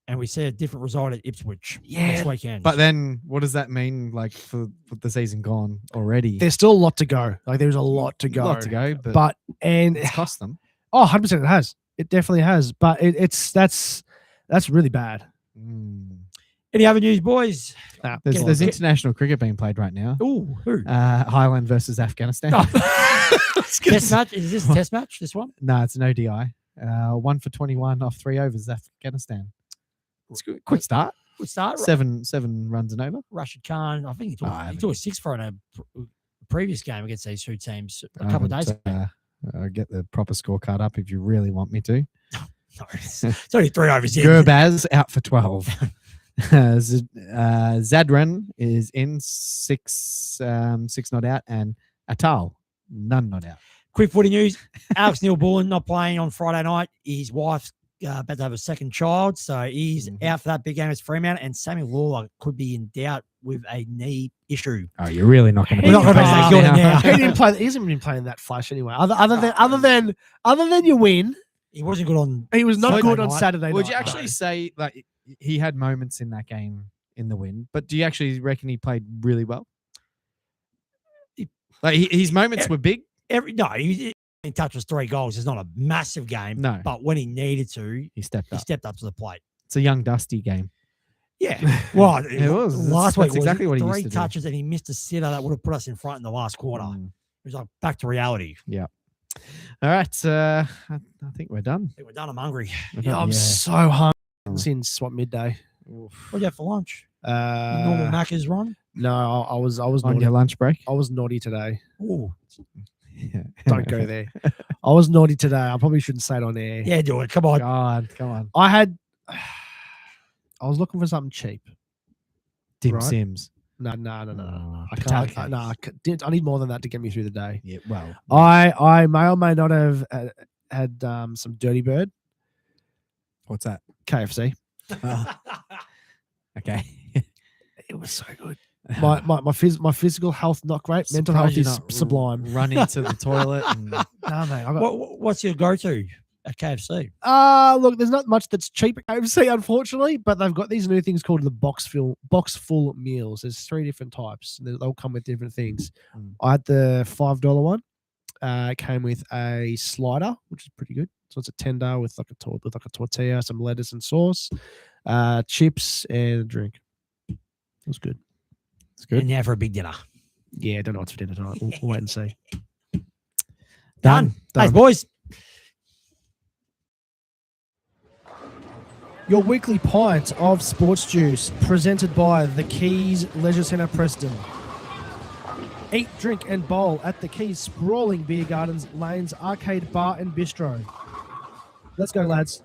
and we see a different result at Ipswich Yeah, next weekend. But then, what does that mean? Like for the season gone already? There's still a lot to go. Like there's a lot to A go. lot to go, But and it's cost them. oh, 100% it has. It definitely has. But that's really bad. Mm. any other news, boys? There's Get- international cricket being played right now. Ooh, who? Highland versus Afghanistan. Test match? Is this a test match? This one? No, it's an ODI. 1 for 21 off 3 overs. Afghanistan. It's good. Quick start. Good start. 7 runs and over. Rashid Khan. I think he took, I he haven't- took a 6 for in a previous game against these two teams a couple of days ago. I'll get the proper scorecard up if you really want me to. No, it's only 3 overs in. Gurbaz out for 12. Zadran is in 6 not out, and Atal none not out. Quick footy news. Alex Neil-Bullen not playing on Friday night. His wife's about to have a second child, so he's Mhm. out for that big game against Fremantle. And Samuel Lawler could be in doubt with a knee issue. Oh, you're really not going to We're not gonna say good now. He didn't play. He hasn't been playing that flash anyway. Other than you win, He wasn't good on. he was not Saturday good on night. Saturday. Would night, you actually no. say like he had moments in that game in the win, but do you actually reckon he played really well? Like his moments were big. He touches 3 goals. It's not a massive game. No. But when he needed to, He stepped he up. stepped up to the plate. It's a young Dusty game. Yeah. Well, It was. Last That's week was exactly what he used 3 to do. touches and he missed a sitter that would have put us in front in the last quarter. It Mm. was like back to reality. All right, I think we're done. I think we're done. I'm hungry. Yeah, I'm so hungry since midday. What do you have for lunch? Normal Uh, Macca's, Ron? no, I was on naughty. your lunch break. I was naughty today. Ooh. Don't go there. I was naughty today. I probably shouldn't say it on air. Yeah, do it. Come on. God, come on. I was looking for something cheap. Dim Right. Sims. No. Oh, I potato can't. No, I need more than that to get me through the day. Yeah, well, I may or may not have had some Dirty Bird what's that? KFC. Okay. It was so good. My physical health not great. Mental Surprised health you're is not sublime. Run into the toilet. And, No, mate. I got, What's your go-to at KFC? look, there's not much that's cheap at KFC, unfortunately, but they've got these new things called the box full meals. There's 3 different types. They all come with different things. Mm. I had the $5 one. It came with a slider, which is pretty good. So it's a tender with like a tortilla, some lettuce and sauce, chips, and a drink. It was good. it's good. And now for a big dinner. Yeah, I don't know what's for dinner tonight. We'll wait and see. Done. Thanks, Done. boys. Your weekly pint of sports juice, presented by the Keys Leisure Centre, Preston. Eat, drink, and bowl at the Keys sprawling beer gardens, lanes, arcade bar, and bistro. Let's go, lads.